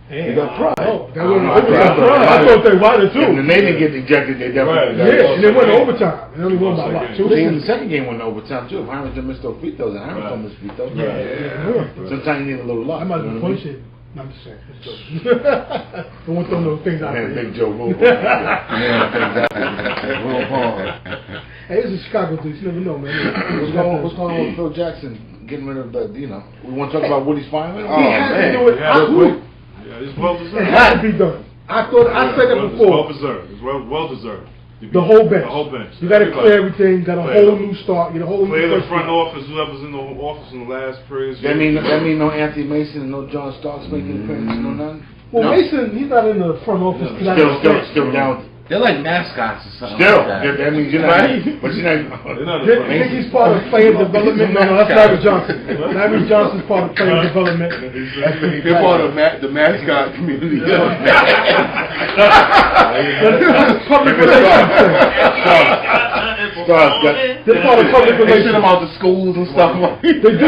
They got pride. Oh, they went overtime. I thought they wanted too. If they didn't get ejected, they definitely. Yeah, and they went overtime. And only won by what? 2? The second game went overtime too. If Harrington missed those free throws, and Harrington missed free throws. Yeah. Sometimes you need a little luck. I might have been pushing. No, I'm just saying. It's joking. I want to throw those things out there. Big Joe Rule. Hey, this is Chicago, dude. You never know, man. What's going on with Phil Jackson getting rid of the, we want to talk about Woody's firing? He has to do it. Yeah, it's well deserved. It has to be done. I said that before. It's well deserved. The whole bench. You got to clear everything. Got a whole new start. Get a whole new. Clear the front office. Whoever's in the office in the last period. That mean no Anthony Mason, no John Starks making appearances, no none. Well, Mason, he's not in the front office. Still down. They're like mascots or something. Still, like that. that means you're not. But you're not. I think he's part of player development. No, that's Larry Johnson. Larry Johnson's part of player development. They're part of the mascot community. Public relations. They're part of public relations. They send them out to schools and stuff. They do.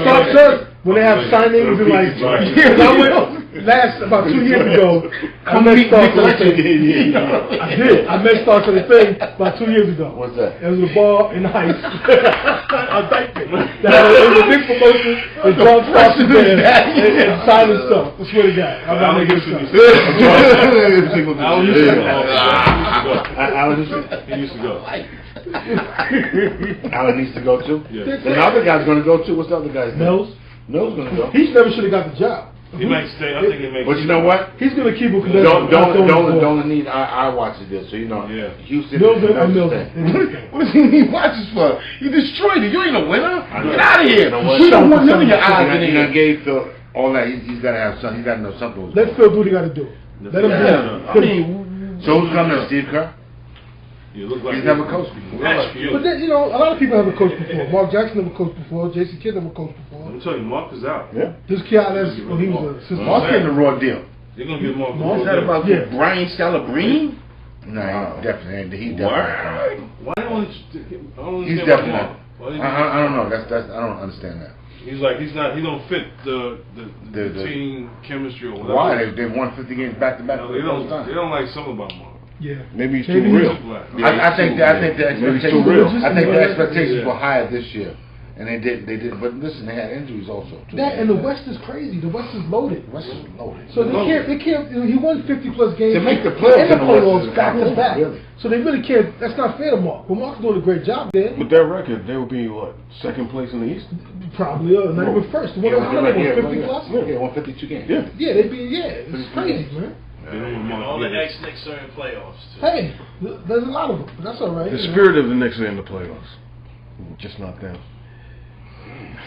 Stark says when they have signings and like. I went about 2 years ago. I met Stark at the thing. I did. I met Stark at the thing about 2 years ago. What's that? It was a bar in Heights. A diaper. It was a big promotion. And John Stark was there and signing stuff. I swear to God. I'm not making stuff. He used to go. Alan needs to go too? Yeah. And the other guy's going to go too. What's the other guy's name? Mills. Mills going to go. He never should have got the job. He might stay. I think he may. But you know what? He's going to keep him because don't need eye watches this. So Houston. Mills. What does he need watches for? You destroyed it. You ain't a winner. Get out of here. We don't want none of your eyes in here. Gave Phil all that. He's got to have something. He's got to know something. Let Phil do what he got to do. Let him do it. I mean, so who's coming? Steve Kerr. You look like he's never coached before. But then, a lot of people haven't coached before. Mark Jackson never coached before. Jason Kidd never coached before. I'm telling you, Mark is out. Yeah. This kid, he was a assistant. Mark's getting a raw deal. They're gonna get Mark. Is that about Brian Scalabrine? No, definitely. He definitely. Why don't he's definitely. I don't know. That's I don't understand that. He's like he don't fit the team chemistry or whatever. Why they won 50 games back to back? They don't like something about Mark. Yeah, maybe he's too real. I think the expectations were higher this year, and they did. But listen, they had injuries also. That and the West is crazy. The West is loaded. So they can't. He won 50+ games to make the playoffs. In the playoffs back to back. Really? So they really can't. That's not fair to Mark. But Mark's doing a great job there. With that record, they would be what, second place in the East? Probably, not even first. They won 50+. Yeah, won 52 games. Yeah, they'd be. Yeah, it's crazy, man. All the ex-Knicks are in playoffs. Too. Hey, there's a lot of them. But that's all right. The spirit of the Knicks are in the playoffs. Just not them.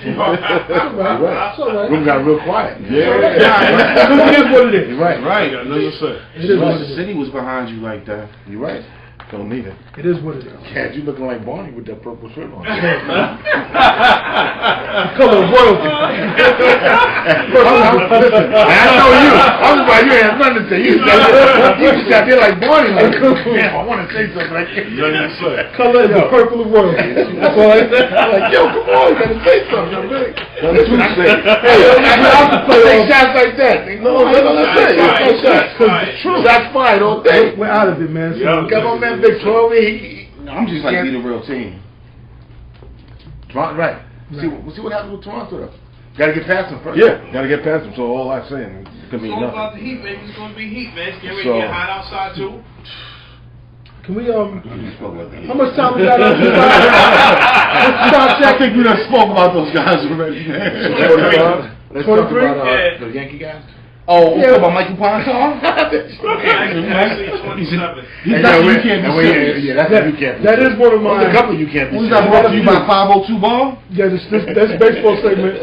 That's all right. That's all right. Room got real quiet. Yeah. It is what it is. You're right. Right. Got nothing to say. It is what it The is. city was behind you like that. You're right. Don't need it. It is what it is. Cat, you looking like Barney with that purple shirt on. Color of royalty. Listen, I know you. I was about you ain't nothing to say. You just got there like Barney. Like, damn, I want to say something like that. Nothing to say. Color is the purple of royalty. That's all I said. I'm like, yo, come on, you gotta say something. I'm really. That's what you say. Take shots like that. No, that's what I say. Shots fired all day. We're out of it, man. So Come on, man, Victoria. I'm just like being a real team. Toronto, right. See what happens with Toronto, though. Gotta get past them first. Yeah, gotta get past them. So all I'm saying could mean It's all about nothing. the heat, baby. It's going to be heat, man. It's getting ready to get hot outside, too. can we how much time we got on this? I think we done spoke about those guys already. Let's talk 23? about the Yankee guys. Oh, yeah. About Michael Ponton? Actually, 27. That is one of my. A couple you can't be. Who's that brought to you by 502 Ball? Yeah, that's baseball segment.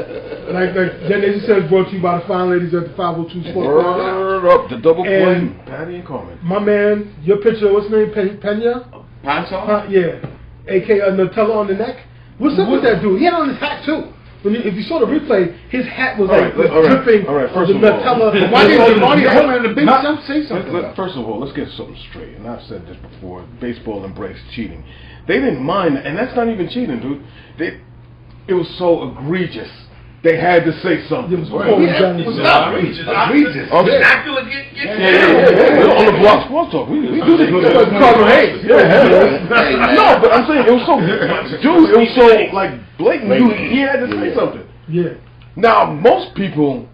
Like then they just said brought to you by the fine ladies at the 502 Sports Bar. Word up, the double play. And Patty and Carmen. My man, your picture, what's his name? Pena? Ponton? Yeah. A.K.A. Nutella on the neck. What's up with that dude? He had on his hat too. If you saw the replay, his hat was like dripping of the Nutella. Why did you the big jump say something? First of all, let's get something straight. And I've said this before. Baseball embraced cheating. They didn't mind, and that's not even cheating, dude. It was so egregious. They had to say something. It was Outrageous. Outrageous. On the Block Sports Talk, we do this. No, but I'm saying it was so, dude, it was so like blatant. He had to say something. Yeah. Now most people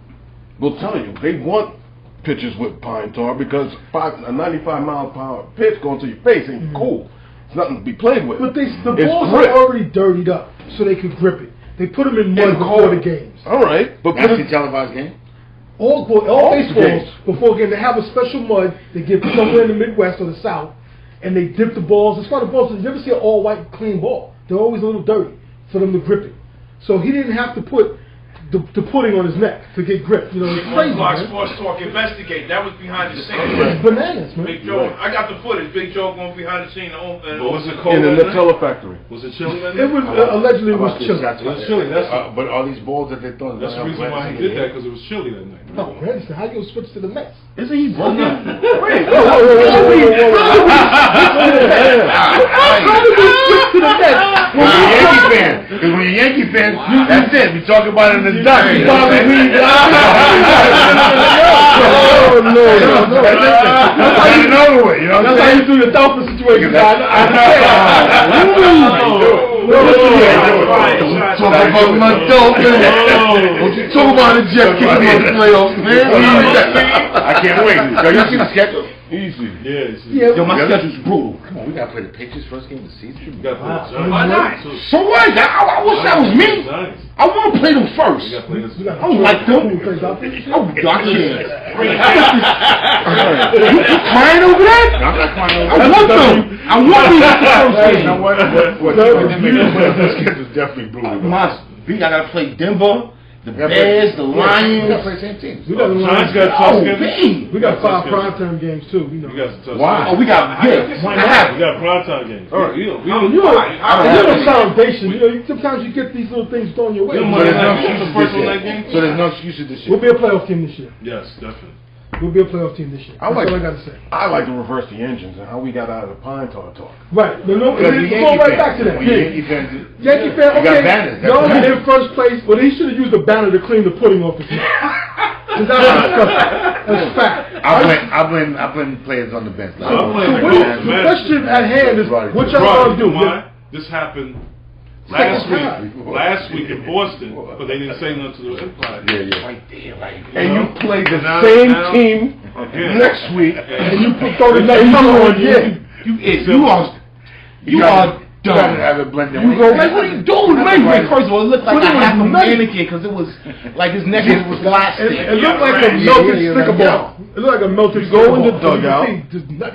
will tell you they want pitches with pine tar because a 95-mile-per-hour pitch going to your face ain't cool. It's nothing to be played with. But the balls are already dirtied up so they could grip it. They put them in mud before the games. All right, but that's the televised game. All baseballs before a game, they have a special mud they get somewhere in the Midwest or the South, and they dip the balls. As far as the balls, you never see an all white clean ball. They're always a little dirty for them to grip it. So he didn't have to put the pudding on his neck to get grip. You know, it's crazy. Block Sports Talk investigate. That was behind the scenes. It's bananas, man. Big Joe, I got the footage. Big Joe going behind the scene. What was it called? In the Nutella factory. Was it chilly? It was allegedly it was chilly. It was chilly. But all these balls that they thought. That's the reason why he did that, because it was chilly that night. No, Anderson, how you gonna switch to the Mets? Isn't he broken? Wait, how did we switch to the Mets? When you're a Yankee fan, because when you're a Yankee fan, that's it. We talk about it in the duck. Oh no! That's how you know it. You know that's how you do the Dolphin situation. Talk about my Dolphins. Don't you talk about the Jets kicking on the playoffs, man. I can't wait. So you see the schedule? Easy. Yeah. Yo, my schedule's brutal. Come on, we gotta play the Patriots first game of the season. You gotta play the Giants. Why not? So what? I wish that was me. I want to play them first. You gotta play this. I don't like them. Oh, I can't. You crying over that? I'm not crying over that. I want them. I want them at the first game. You know what? The schedule's definitely brutal. I gotta play Denver, the Bears, the Lions. We gotta play the same teams. We got Giants got tough games. We got 5 primetime games too. You know. You got some tough Why? Oh, we got big. We got primetime games. All right, you a foundation. You know, sometimes you get these little things thrown your way. So there's no excuses this year. We'll be a playoff team this year. Yes, definitely. We'll be a playoff team this year. That's all I got to say. I like to reverse the engines and how we got out of the pine tar talk. Right. We're going right back to that. Yankee fan, okay. Y'all in first place. Well, he should have used a banner to clean the pudding off his head. That's fact. I blame players on the bench. The question at hand is, what y'all going to do? This happened last week in Boston, but they didn't say nothing to the Empire. Yeah. And you play the same team next week, and you throw the next color on. You are Gotta have it blended. Like, what are you doing? Wait, first of all, it looked like I had a mannequin because it was like his neck was plastic. It looked like a melted sticker ball. It looked like a melted You go in the dugout.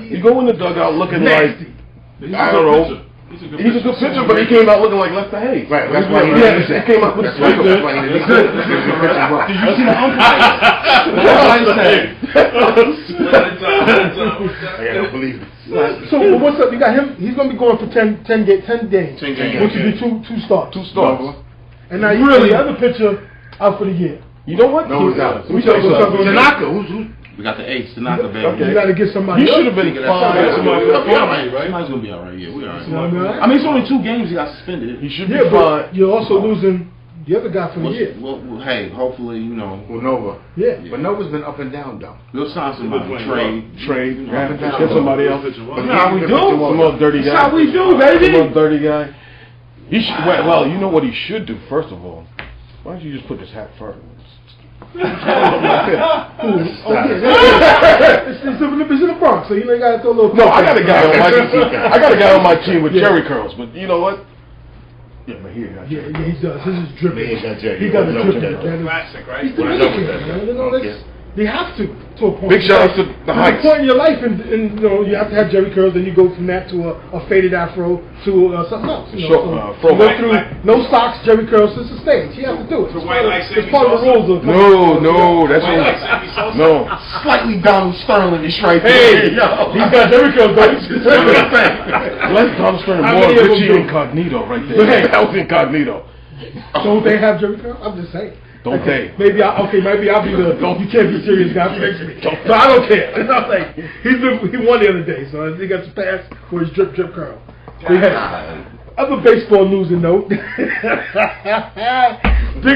You go in the dugout looking like, I don't know. He's a good pitcher, but he came out looking like Lester Hayes. Right, that's why he came out with a swing. Did you see the umpire? I don't believe it. So what's up? You got him. He's gonna be going for 10 games. 10 games. Which would be two starts. 2 starts. And now really the other pitcher out for the year. You know what? No, he's out. Tanaka. We got the ace. Tanaka, baby. Okay. You got to get somebody. He should have been fine. Somebody's gonna be all right. Yeah, we all right. I mean, it's only 2 games he got suspended. He should be fine. You're also losing the other guy for the year. Well, hey, hopefully, you know. Nova. Yeah. But Nova's been up and down, though. We'll sign somebody. Trade. Get somebody else. That's how we do. Some other dirty guy. That's how we do, baby. Some other dirty guy. He should. Well, you know what he should do. First of all, why don't you just put this hat first? It's in the Bronx, so you know you gotta throw a little. No, I got a guy on my team. I got a guy on my team with Jerry curls, but you know what? Yeah, but he got Jerry. Yeah, he does. This is dripping. He got Jerry. He got a dripping. Classic, right? He's Dominican, man. You know, they have to a point. Big shout out to the Heights. There's a point in your life, and you know you have to have Jerry curls. Then you go from that to a faded afro to something else. You know, so go through no socks, Jerry curls. It's a stage. You have to do it. It's part of the rules. No, that's no. Slightly Donald Sterling is right there. Hey, he's got Jerry curls, baby. Let's Donald Sterling more Richie Incognito right there. That was Incognito. Don't they have Jerry curls? I'm just saying. Don't they? Maybe I'll be the you can't be serious guy next to me. So I don't care. You know, like he won the other day, so he got to pass for his drip curl. So, yeah. Other baseball news and note. Big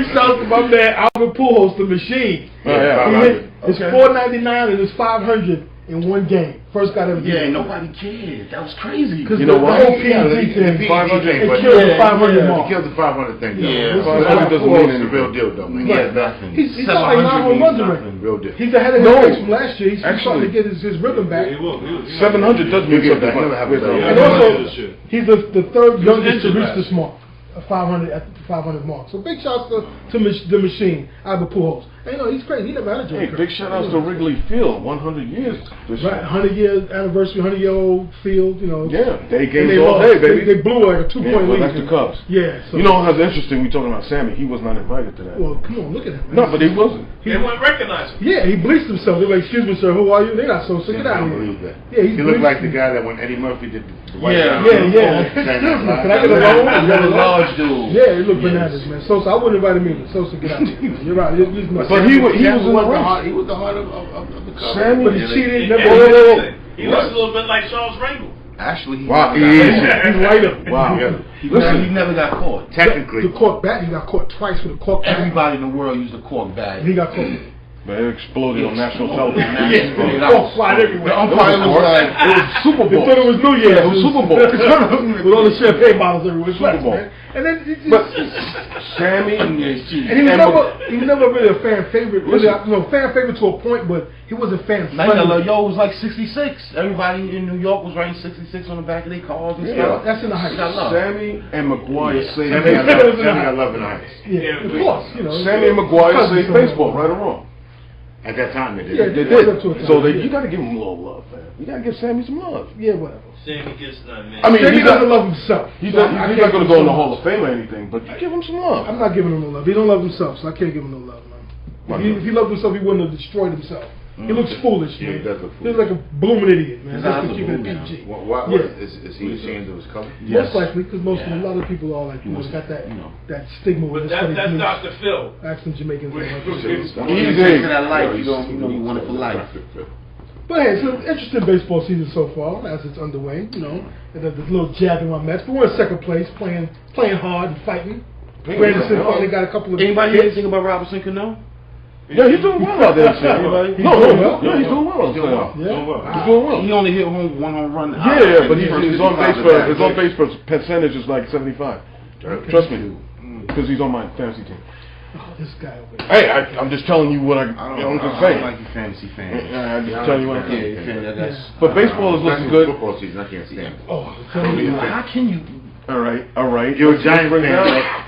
shout to my man Albert Pujols, the machine. It's $4.99 and it's $500 in one game. First guy ever. Yeah, nobody cared. That was crazy. Because you know what? The whole PNG thing, 500. It killed the 500 mark. It killed the 500 thing. Yeah, 500 doesn't mean it's a real deal, though, man. Yeah, nothing. He's like 9 runs already. Real deal. He's ahead of his pace from last year. He's starting to get his rhythm back. 700 doesn't mean something. And also, he's the third youngest to reach this mark. 500 at the 500 mark. So big shouts to the machine, Albert Pujols. And you know, he's crazy. He never had a joke. Hey, big shout outs to Wrigley Field, 100 years. Right, 100 year anniversary, 100-year-old field. You know. Yeah, day games all day, baby. They blew like a 2-point lead. That's the Cubs. Yeah. So. You know how's interesting? We talking about Sammy. He was not invited to that. Well, come on, look at him. Man. No, but he wasn't. They wouldn't recognize him. Yeah, he bleached himself. They're like, "Excuse me, sir, who are you?" They're not so sick. Get out of here. Yeah, he looked like the guy that when Eddie Murphy did the White Yeah. Excuse me, can I get a loan? I got a large dude. Yeah, he looked bananas, man. Sosa, I wouldn't invite him either. Sosa, get out of here. You're right. But he was the heart of the Cubs. Sammy, but he cheated. He looks a little bit like Charles Rangel. Actually, he's lighter. Wow. Listen, he never got caught. Technically. The cork bat, he got caught twice with a cork bat. Everybody in the world used a cork bat. He got caught. Man, it exploded on national television. Cork flying everywhere. The umpire was like, it was Super Bowl. They thought it was New Year's. It was Super Bowl. With all the champagne bottles everywhere. Super Bowl. And then, but Sammy and he was never really a fan favorite. Really, fan favorite to a point, but he wasn't fan friendly. Yo, it was like 66. Everybody in New York was writing 66 on the back of their cars and stuff. That's in the Heights. Sammy and McGuire saved Sammy got love in the Heights. Yeah, of course. You know, Sammy and McGuire saved baseball, right or wrong. At that time, they did. Yeah, they did. So you got to give him a little love, man. You got to give Sammy some love. Yeah, whatever. Sammy gets none, man. I mean, Sammy doesn't love himself. He's not going to go in the Hall of Fame or anything, but you give him some love. I'm not giving him no love. He don't love himself, so I can't give him no love, man. If he loved himself, he wouldn't have destroyed himself. He looks foolish, man. He does look foolish. He looks like a blooming idiot, man. Just to keep it PG. Is he ashamed of his color? Yes. Most likely, because a lot of people are like, got that stigma with it. But that's Dr. Phil. Accent Jamaicans. Easy. That life, you want it for life. But hey, it's an interesting baseball season so far as it's underway. You know, and there's a little jab in my Mets, but we're in second place, playing hard and fighting. Granderson finally got a couple of. Anybody hear anything about Robinson Cano? Yeah, he's doing well out there. He's doing well. He's doing well. He's doing well. He only hit one home run. Yeah, but his on base percentage is like 75. Trust me, because he's on my fantasy team. Oh, this guy over there. Hey, I'm just telling you what I'm just saying. I don't like you fantasy fans. I'm just telling you what I'm saying. Yeah, But baseball is looking good. Football season, I can't stand it. Oh, how can you? All right. You're a Giants fan,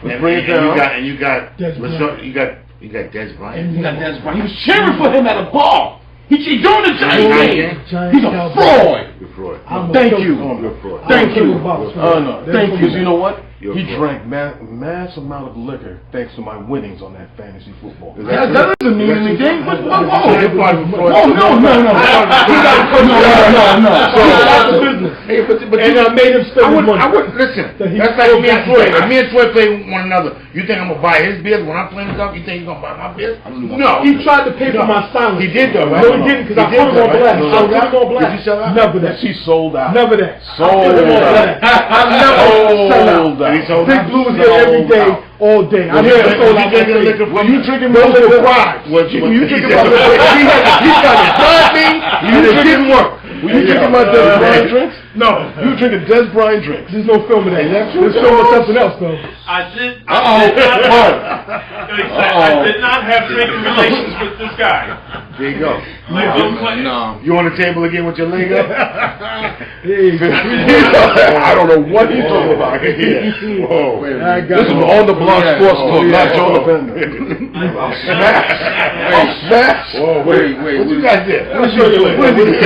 Let's bring it down. And you got Des Bryant. You got Des Bryant. He was cheering for him at a bar. He's doing the Giants game. He's a fraud. You're fraud. Thank you. Thank you. No. Thank you. Because you know what? He drank mass amount of liquor thanks to my winnings on that fantasy football. That doesn't mean anything. Whoa. No. And made him spend money. I wouldn't listen. That's like me and Troy. If me and Troy play one another, you think I'm gonna buy his beers when I'm playing golf? You think he's gonna buy my beers? No. He tried to pay for my silence. He did though, right? No, he didn't, because I put him on blast. I put him on blast. Did you sell out? Never that. She sold out. Never that. Sold out. I never sold out. Big Blue was here every day, all day. I never sold out. Were you drinking most of the fries? Were you drinking my He got it dirty. It didn't work. Were you drinking my Des Bryant drinks? No. You were drinking Des Bryant drinks. There's no film of that. There's film of something else, though. I did not have drinking relations with this guy. There you go. Like Bill Clinton. No. You on the table again with your leg up? I don't know what he's talking about. Whoa. This is on the block sports club, not Joe LaPenda. I'll smash. Whoa, wait. What you guys did? Let me show you later. What is it?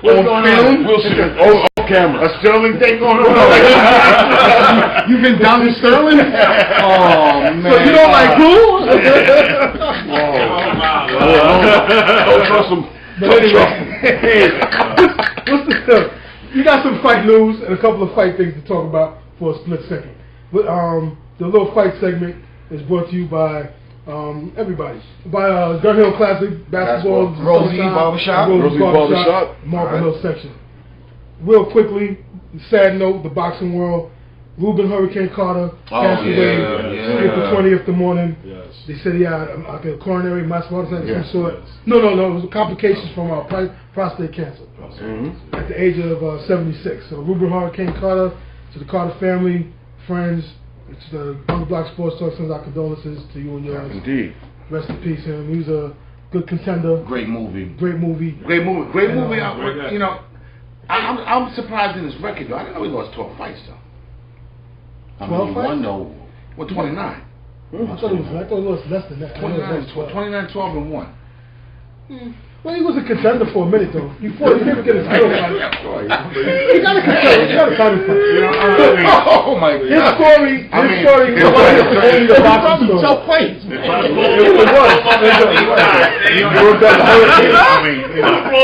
What's going on? We'll see. On camera. A Sterling thing going on? You've been down in Sterling? Oh, man. So you don't like who? Don't trust him. But anyway, what's the stuff? You got some fight news and a couple of fight things to talk about for a split second. But the little fight segment is brought to you by everybody. By Gun Hill Classic Basketball, Rosie Barbershop, Marble Hill section. Real quickly, sad note: the boxing world. Ruben Hurricane Carter passed away April 20th the morning. Yes. They said he had like a coronary mass heart attack of some sort. No, it was complications from prostate cancer at the age of 76. So Ruben Hurricane Carter, to the Carter family, friends, to the On the Block Sports Talk, sends our condolences to you and yours. Indeed. Rest in peace, him. He was a good contender. Great movie. Great movie. You know, I'm surprised in his record, though. I didn't know he lost 12 fights, though. 12 fights? No. Well, 29. I thought it was less than that. 29, 12 and 1. Well, he was a contender for a minute, though. He didn't get his title fight. He got a contender. He got a title fight. Oh my God. His story was only the boxing story. So fights. Blow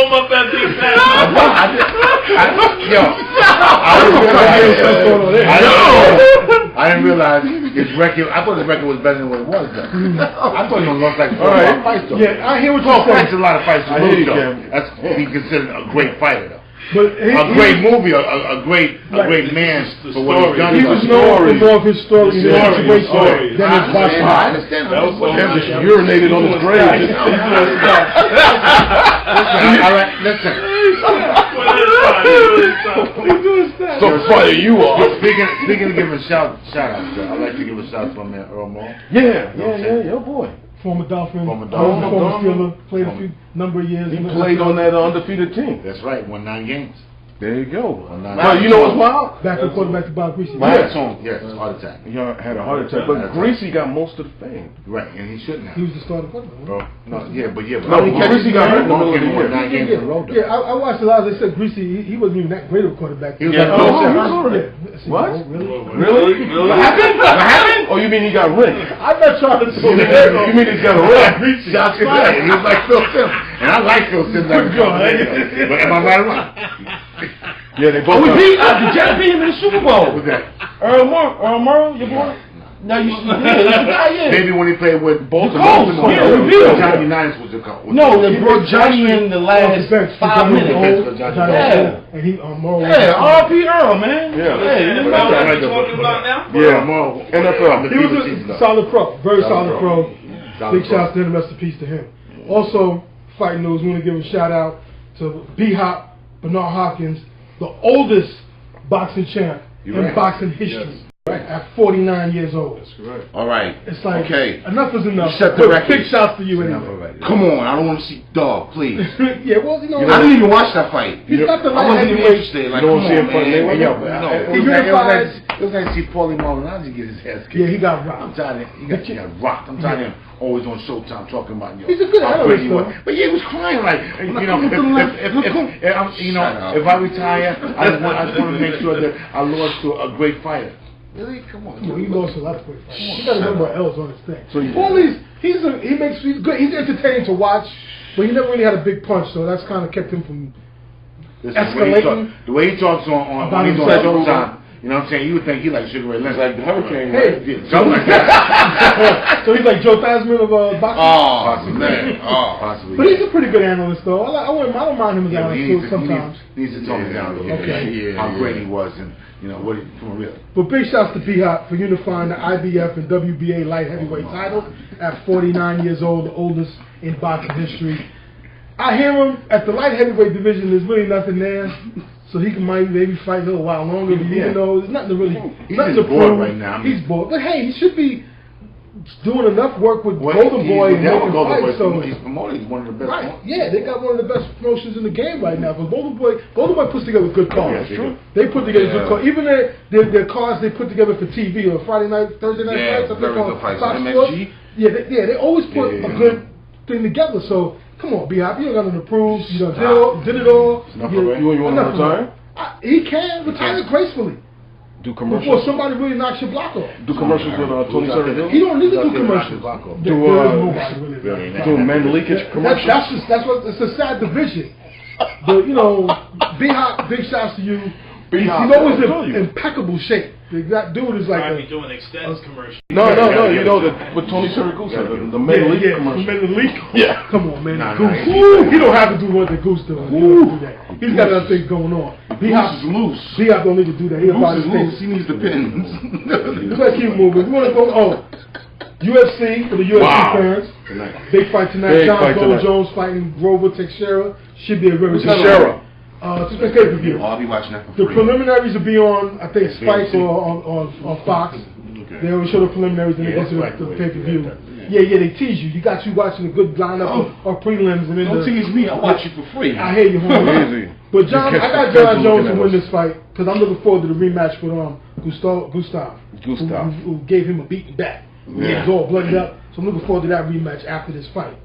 him up that big fat. I didn't realize his record. I thought his record was better than what it was, though. I thought he lost like 4 fights, though. Yeah, I hear what 12 you're fights saying. is a lot of fights to lose, though. That's be considered a great fighter, though. But a great movie, a great man for what he's done. He was known for more of his story than his situation than his boxing. I understand. Him just urinated on his grave. Listen. So funny you are. Speaking of giving shout outs, I'd like to give a shout out to my man Earl Moore. Yeah, your boy. Former Dolphin, former Steeler, played a few number of years. He played on that undefeated team. That's right, won 9 games. There you go. Well, you know what's wild? Backup quarterback to Bob Greasy. Yes, heart attack. He had a heart attack, but Greasy got most of the fame. Right, and he shouldn't have. He was the starting quarterback. Greasy got hurt in the middle of the year. 9 games in a row. Yeah, I watched a lot. They said Greasy, he wasn't even that great of a quarterback. He was What? Really? What happened? Oh, you mean he got rigged? I'm not trying to say You mean he's got a rig? Shots fired. He was like Phil Sims. And I like Phil Sims. But am I right or wrong? Yeah, they both. We beat the Jets beat him in the Super Bowl. Who's that? Earl Morrow, your boy. No, Maybe when he played with Baltimore. Johnny Nice was the coach. No, they brought Johnny in the last 5 minutes. And he Morrow. Yeah, R.P. Earl, man. What are you talking about now? Yeah, Morrow. NFL. He was a solid pro, very solid pro. Big shouts to him, rest in peace to him. Also, fight news, we want to give a shout out to B-Hop, Bernard Hopkins, the oldest boxing champ in boxing history. At 49 years old. That's correct. All right. It's like, okay. Enough is enough. Set the record. Big shots to you anyway. Come on, I don't want to see Dog, please. Yeah, well, you know. I didn't even watch that fight. He's got the I wasn't even interested. Like, you don't see him man. It was like to see Paulie Maldonado get his ass kicked. Yeah, he got rocked. I'm tired of him. He got rocked. I'm tired of him always on Showtime talking about He's a good analyst, though. But yeah, he was crying like, you know, if I retire, I just want to make sure that I lost to a great fighter. Really? Come on. He lost a lot of great fighters. He got a number of L's on his thing. So Paulie's, he's good. He's entertaining to watch, but he never really had a big punch, so that's kind of kept him from escalating. The way he talks on when he's on Showtime. You know what I'm saying? You would think he like Sugar Ray Leonard. Like the Hurricane. Hey. Something like that. So he's like Joe Theismann of boxing? Possibly. Man. Possibly. But he's a pretty good analyst, though. I don't mind him as an analyst sometimes. He needs to tone it down a little bit. How great he was and, you know, what he, come on, really. But big shouts to B-Hop for unifying the IBF and WBA light heavyweight title at 49 years old, the oldest in boxing history. I hear him at the light heavyweight division, there's really nothing there. So he might maybe fight a little while longer, even though there's nothing to really. He's just bored right now. He's bored. But hey, he should be doing enough work with Golden Boy and making fights. So he's promoted. He's one of the best. Right. Yeah, they got one of the best promotions in the game right now. But Golden Boy puts together good cards. Yeah, true. They put together good cards. Even their cards they put together for TV or Friday night, Thursday night fights. I think on Fox Sports. They always put a good thing together. So. Come on, B-Hop, you don't got nothing to prove. You did it all. You want to retire? He can retire gracefully. Do commercials. Before somebody really knocks your block off. Do commercials with Tony Sergio? He don't need to do commercials. Do men leakage commercials? It's a sad division. But, you know, B-Hop, big shouts to you. He's always in impeccable shape. That dude is like probably doing extends commercials. No. You know with Tony Siragusa, the Men League commercial. Men League. Yeah. Come on, man. Goose. He don't have to do what the Goose does. He don't do that. He's got other things going on. B-Hop is loose. B-Hop don't need to do that. He needs the pins. Let's keep moving. We want to go. UFC for the UFC fans. Big fight tonight. John Jones fighting Grover Teixeira. Should be a very Teixeira. It's a pay-per-view. I'll be watching that for free. The preliminaries will be on, I think, Spike or on Fox. They always show the preliminaries and they go to the pay-per-view. Yeah, they tease you. You got you watching a good lineup of prelims. And don't tease me. I'll watch you for free. I hear you, homie. But John, I got John Jones to win this fight because I'm looking forward to the rematch with Gustav. Who gave him a beating back. He's all blooded up. So I'm looking forward to that rematch after this fight.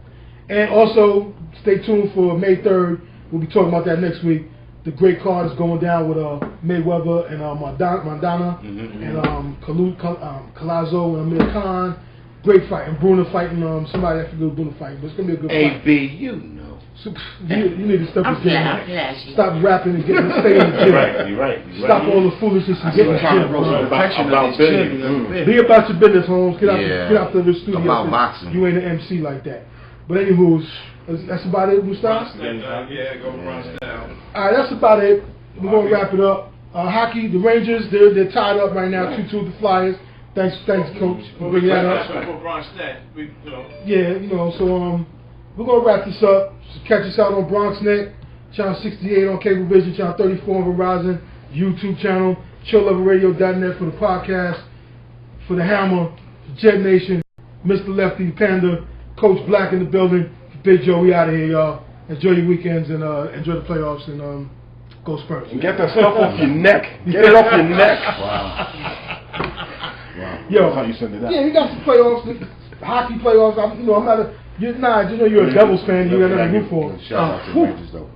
And also, stay tuned for May 3rd. We'll be talking about that next week. The great card is going down with Mayweather and Mandana and Collazo and Amir Khan. Great fight. And Bruno fighting somebody. I forget Bruno fighting, but it's going to be a good fight. A.B., you know. You need to step your game. Stop rapping and stay in the gym. You're right. Stop all the foolishness and get in the gym. Be about your business, Holmes. Get out to the studio. About boxing. You ain't an MC like that. But anywho, that's about it, Mustafa? Yeah, go Bronx down. Alright, that's about it. We're going to wrap it up. Hockey, the Rangers, they're tied up right now, 2-2 the Flyers. Thanks, Coach, for bringing that up. Yeah, so we're going to wrap this up. So catch us out on BronxNet, channel 68 on Cablevision, channel 34 on Verizon, YouTube channel, chilllevelradio.net for the podcast, for the Hammer, for Jet Nation, Mr. Lefty, Panda, Coach Black in the building. Big Joe, we out of here, y'all. Enjoy your weekends and enjoy the playoffs and go Spurs. And get that stuff off your neck. Get it off your neck. Wow. Yo, that's how you send it out. Yeah, you got some playoffs, hockey playoffs. I'm not a. You're a Devils fan. You got nothing to root for. Shout out to the Rangers though.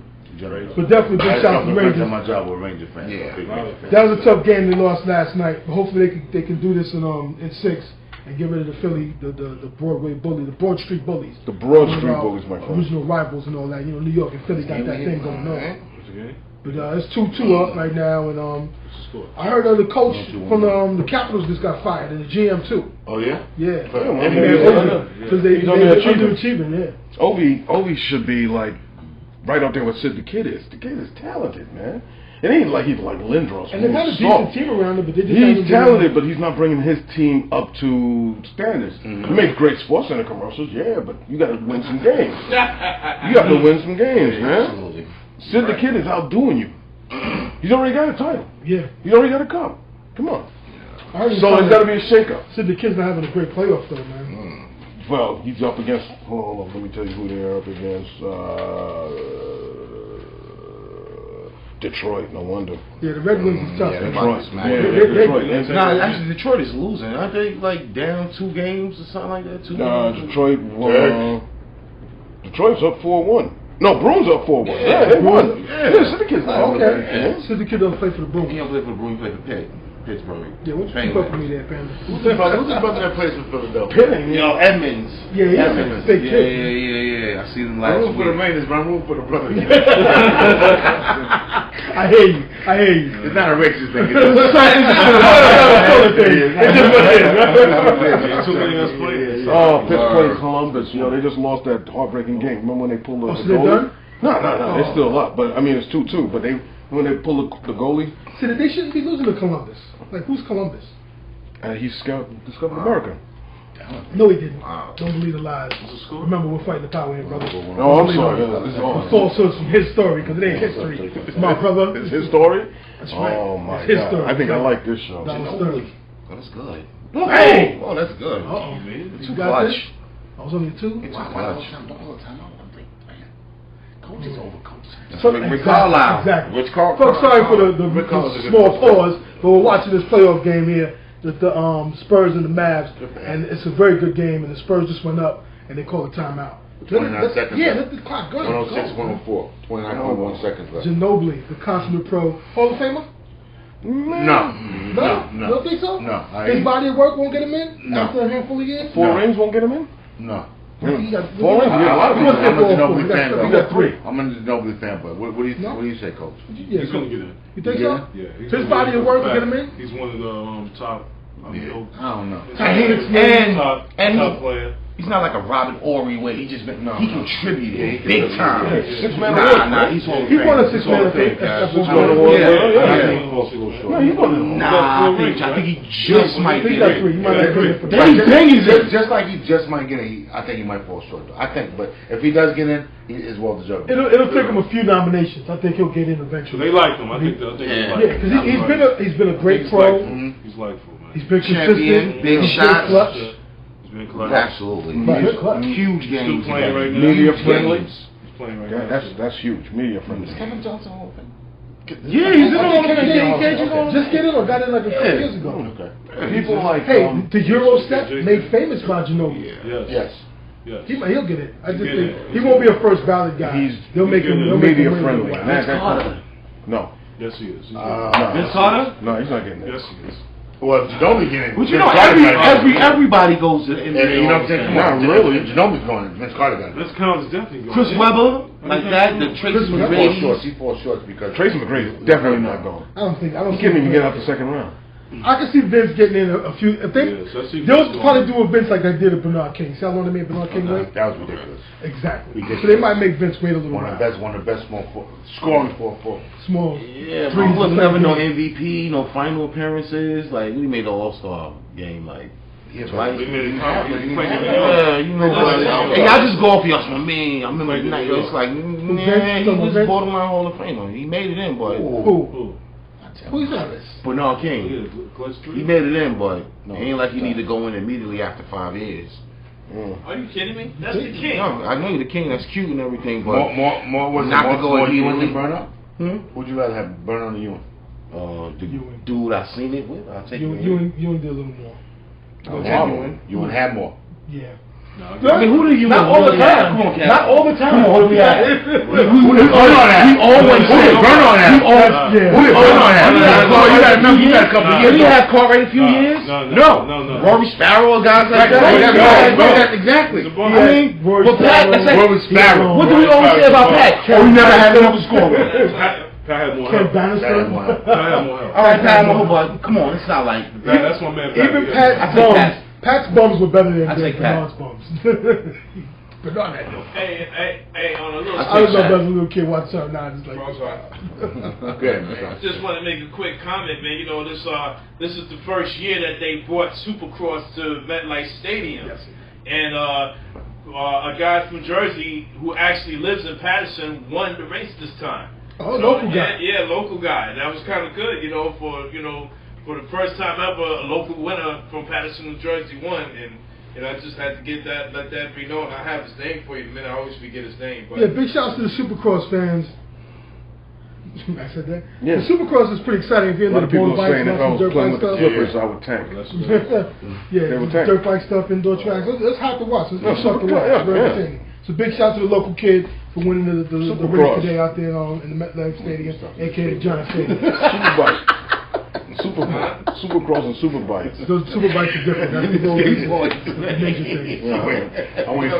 But definitely big shout out to the Rangers. My job with Ranger fans. Yeah. That was a tough game they lost last night. But hopefully they can do this in 6. And get rid of the Philly, the Broadway bully, the Broad Street bullies. The Broad Street bullies, my friend. Original rivals and all that. New York and Philly got that thing going on. But it's 2-2 up right now, and I heard the coach from the Capitals just got fired, and the GM too. Oh yeah? Yeah. Because they're underachieving. Yeah. Ovi should be like right up there with Sid the Kid is. The Kid is talented, man. It ain't like he's like Lindros. And they've got a decent team around him, but he's talented, but he's not bringing his team up to standards. He makes great sports center commercials, but you got to win some games. You got to win some games, man. Absolutely. Sid the Kid is outdoing you. He's already got a title. Yeah. He's already got a cup. Come on. So it's got to be a shakeup. Said the kid's not having a great playoff though, man. Well, he's up against. Hold on, let me tell you who they're up against. Detroit. No wonder. Yeah, the Red Wings is tough. Yeah, Detroit. Detroit. Nah, actually, Detroit is losing. Aren't they like down 2 games or something like that? 2 games? Detroit. Detroit's up 4-1. No, Bruins up 4-1. Yeah, they won. Yeah, Syndicate's not. Okay. Syndicate don't play for the Bruins. He don't play for the Bruins. He play for Pittsburgh. Yeah, what's keep up with me there, Panda? Who's the brother that plays for Philadelphia? Pitting. Yo, Edmonds. Yeah, Edmonds. big kid. Yeah. I seen him I last root for the week. Rangers, but I root for the brothers. I hear you. It's not a racist thing. It's just what it is. Too many of us playing. Oh, Pittsburgh, Columbus. You know, they just lost that heartbreaking game. Remember when they pulled the So they're goalie? done? No. They're still up. But I mean, it's 2-2. But when they pull the goalie, See, they shouldn't be losing to Columbus. Like, who's Columbus? he discovered America. No, he didn't. Don't believe the lies. Remember, we're fighting the power here, brother. Oh, I'm sorry. This is all. Falsehoods from his story, because it ain't history. It's my brother. It's his story? That's right. Oh, my It's his God. story. I think I like this show. That was story. Oh, that's good. Hey! Oh, that's good. Uh-oh. Man. You Too got clutch. this? I was only 2? It's clutch. Coach is overcoached. Rick Carlisle. Exactly. Rich Carlisle. Folks, sorry for the Rick Carlisle's a good small player. pause, but we're watching this playoff game here with the Spurs and the Mavs, and it's a very good game, and the Spurs just went up, and they called a timeout. 29 seconds Yeah, left. let the clock go. 106, 104. 29.1 seconds left. Ginobili, the consummate pro. Hall of Famer? No. You don't think so? No. His body of work won't get him in No. after a handful of years? 4 rings won't get him in? No. He got 4 rings? I'm a Ginobili fan, He though. got 3. I'm a Ginobili fan, but what do you say, Coach? Yeah, He's going to get in. You think Yeah. so? Yeah. he's His gonna body get of work will back. get him in? He's one of the top. I don't know. And player. he's not like a Robin Ory where he just he contributed big time. Six-man Nah, he's Hall of He Fame. won a 6-man thing. Yeah, Yeah. I think he just might He get got in. 3. He might not get it for Just like he just might get in, I think he might fall short, though. I think, but if he does get in, he is well deserved. It'll take him a few nominations. I think he'll get in So eventually. they like him. I think they like Yeah, him. because he's been a great pro. He's likable, man. He's been Champion, consistent. big He's shots. clutch. He's been clutch. Absolutely. Right. Clutch. Huge Still games. playing right now. Media friendly. He's playing right now. That's huge. Media friendly. Kevin Johnson Hall of Fame? Yeah, he's in all the Just get in or got in like a couple years ago. Okay. People like Hey, the Euro step made famous by Ginobili. Yes. Yes. He'll get it. I just He'll think get it. he won't be a first ballot guy. They'll make him. They'll make media him win friendly. with a That- while. that- No. Yes, he is. He's Vince Carter? No, he's not getting it. Yes, he is. Well, Ginobili getting in. But you know, everybody goes to the NBA. You know what I'm saying? Not really. Ginobbili's going. Vince Carter got it. Vince Carter's definitely going. Chris Webber, like that, the Tracy He falls McGrady. short. He falls short because Tracy McGrady is definitely not going. I don't He see can't even him. get out the second round. I can see Vince getting in a few. If they, Yes, I see they'll Vince probably going. do a Vince like they did at Bernard King. See how long they made Bernard King wait? that was ridiculous. Exactly. Ridiculous. So they might make Vince wait a little One of while. the best small scoring for. Small. Yeah, Threes but and never no seventeen. MVP, no final appearances. Like, we made the All-Star game, like, Yeah, twice. He made it Yeah, count. he Yeah, you know what? Hey, y'all just go off y'all. My man, I remember the night. It's like, nah, he was borderline Hall of Famer. He made it in, boy. Who? Who's that? Bernard King. He made it in, boy. It ain't like you need to go in immediately after 5 years. Are you kidding me? That's the king. No, I know you're the king. That's cute and everything, but More was Not to go more immediately. Ewing than Burnout? Hmm? Would you rather have Burnout or Ewing? The Ewing. dude I seen it with, I'll take You did a little more. Ewing had more. Yeah. I mean, who do you Not want? all the time. Come on, Cat. Not all the time. What do we have? We always say Burnout had. You got a couple years. Did he have Cartwright a few years? No. Rory Sparrow, guys like that. Exactly. I mean, Rory but Pat, Sparrow. let's say, Rory Sparrow. what do we always say about Pat? Oh, he never had enough to score. Pat had more Ken help. Bannister. Pat had more help. All right, Pat, but come on, it's not like. That's my man. Even I Pat's take bums. Pat. Pat's bums were better than I take Pat. Bernard's bums. Bernard had no. Hey, on a little I was up as a little kid watching something now, just like. Good, man. Just want to make a quick comment, man. You know, this is the first year that they brought Supercross to MetLife Stadium, and a guy from Jersey who actually lives in Patterson won the race this time. Oh, local guy. Yeah, local guy. That was kind of good, for for the first time ever, a local winner from Patterson, New Jersey won, and I just had to get that, let that be known. I have his name for you in a minute. I always forget his name. But yeah, big shouts to the Supercross fans. I said that. Yeah. The Supercross is pretty exciting. If you're into the people bike saying if I was playing with the Clippers, I would tank. Dirt bike stuff, indoor tracks. It's hot to watch. It's fun to watch. It's very entertaining. So big shout to the local kid for winning the race today out there in the MetLife Stadium, aka Giant Stadium. Supercross and Superbikes. Those Superbikes are different. That's the major thing. I'm waiting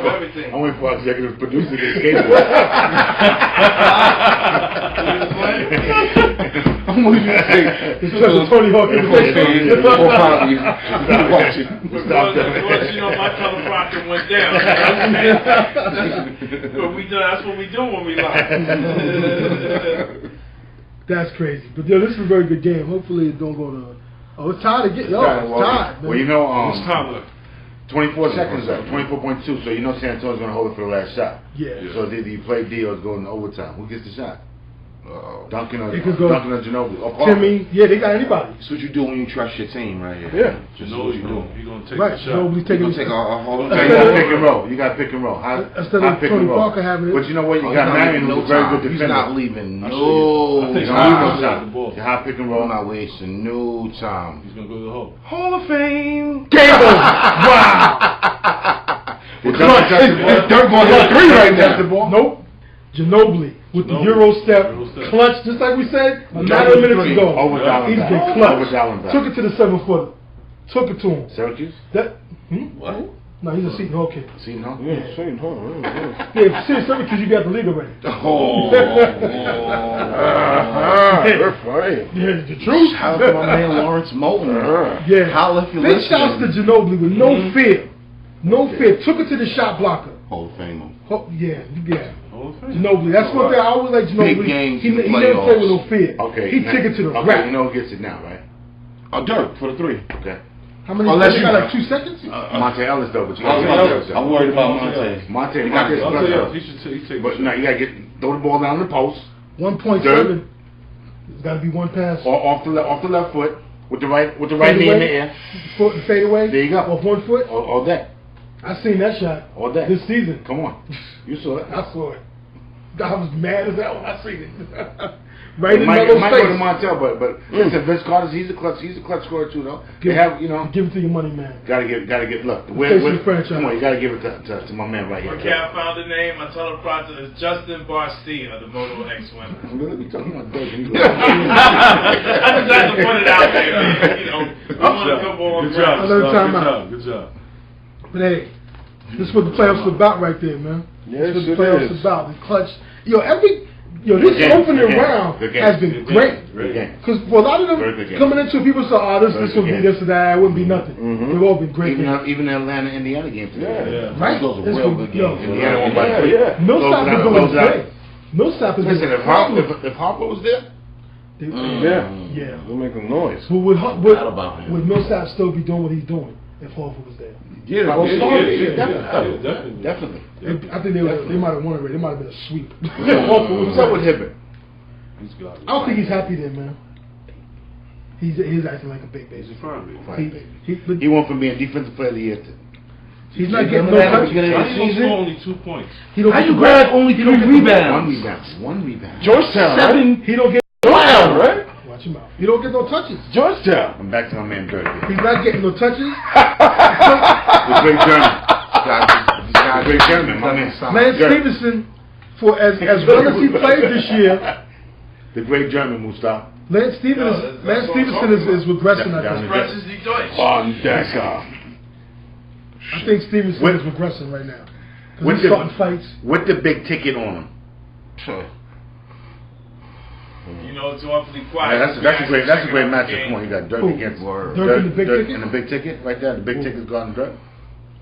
for our executive producer to skateboard. I'm waiting to say it's such a Tony Hawk invitation. My color rocket went down. But that's what we do when we live. That's crazy. But this is a very good game. Hopefully it don't go to. Oh, it's tied again. It's tied. Well, you know, it's time. 24 seconds left. 24.2. So you know San Antonio's going to hold it for the last shot. Yeah. So did you play D or going to overtime? Who gets the shot? Duncan or Ginobili. Timmy. Yeah, they got anybody. That's what you do when you trust your team, right here. Yeah. Ginobili, you're going to take right. the shot. Ginobili's taking a whole. You got pick and roll. You got pick and roll. Instead of Tony Parker having it. But you know what? You got Marion, who's a very good defender. He's not leaving no time. You high pick and roll. I'm not wasting no time. He's going to go to the hole. Hall of Fame. Gable. Wow. It's Dirk going to 3 right now. Nope. Ginobili with the Euro step, clutch, just like we said, a matter of minutes ago. He's been clutch. Took it to the 7-footer. Took it to him. Syracuse? What? No, he's a Seton Hall kid. Seton Hall? Yeah, Seton Hall. Yeah, Syracuse, you got the league already. They're funny. Yeah, the truth. Shout out to my man Lawrence Moulton. Yeah. Holla if you're Big listening. shouts to Ginobili with no fear. No fear. Took it to the shot blocker. Hall of Famer. Yeah. Ginobili. That's one thing I always like Ginobili. Big games, he never played with no fear. Okay. He took it to the rack. You know who gets it now, right? Dirk for the 3. Okay. How many? Unless you got like 2 seconds? Monte Ellis though, but you I'm worried about Monte. He should take. But no, you gotta throw the ball down the post. 1.7. It's got to be one pass. Or off the left foot with the right knee in the air. Foot and fade away. There you go. Off 1 foot. All that. I seen that shot. All that. This season. Come on, you saw it. I saw it. I was mad as hell when I seen it. Right in my face. Might go to Montel, but listen, Vince Carter, he's a clutch scorer too, though. Give it to your money, man. Gotta get. Look, come on, you gotta give it to my man right here. Okay, I found the name. I told the proctor it's Justin Barcia, the Moto X winner. I'm gonna be talking about Dirk. I just had to put it out there, man. We want to come on. Good job. But hey, this is what the playoffs are about right there, man. Yes, this is what the playoffs are about. The clutch. This opening round has been great. Because for a lot of them coming into it, people say, this will be this or that. It wouldn't be nothing. They've all been great. Even the Atlanta-Indiana game today. Yeah. Right. Those are real good games. Indiana won by 3. Millsap is doing great. Millsap is listen, if Harper was there, they're making noise. Would Millsap still be doing what he's doing if Harper was there? Definitely. I think they might have won already. It might have been a sweep. What's up with Hibbert? He's got it. I don't think he's happy there, man. He's acting like a big baby. He's a fine baby. He went from being defensive player of the year to. He's not getting no touches. He scored only 2 points. How you grab only 3 rebounds? One rebound. Georgetown, 7. Right? He don't get Georgetown, right? Watch him out. He don't get no touches. Georgetown. I'm back to my man Dirk. He's not getting no touches. The great German. The great German, my man. Lance Stevenson, for as well as he played this year. The great German, Mustafa. Lance Stevenson is regressing. I think Stevenson is regressing right now. Because he's starting fights. With the big ticket on him. It's awfully quiet. That's a great matchup. Come on, you got Dirk against Dirk and the big ticket? And the big ticket right there. The big ticket's gone Dirk.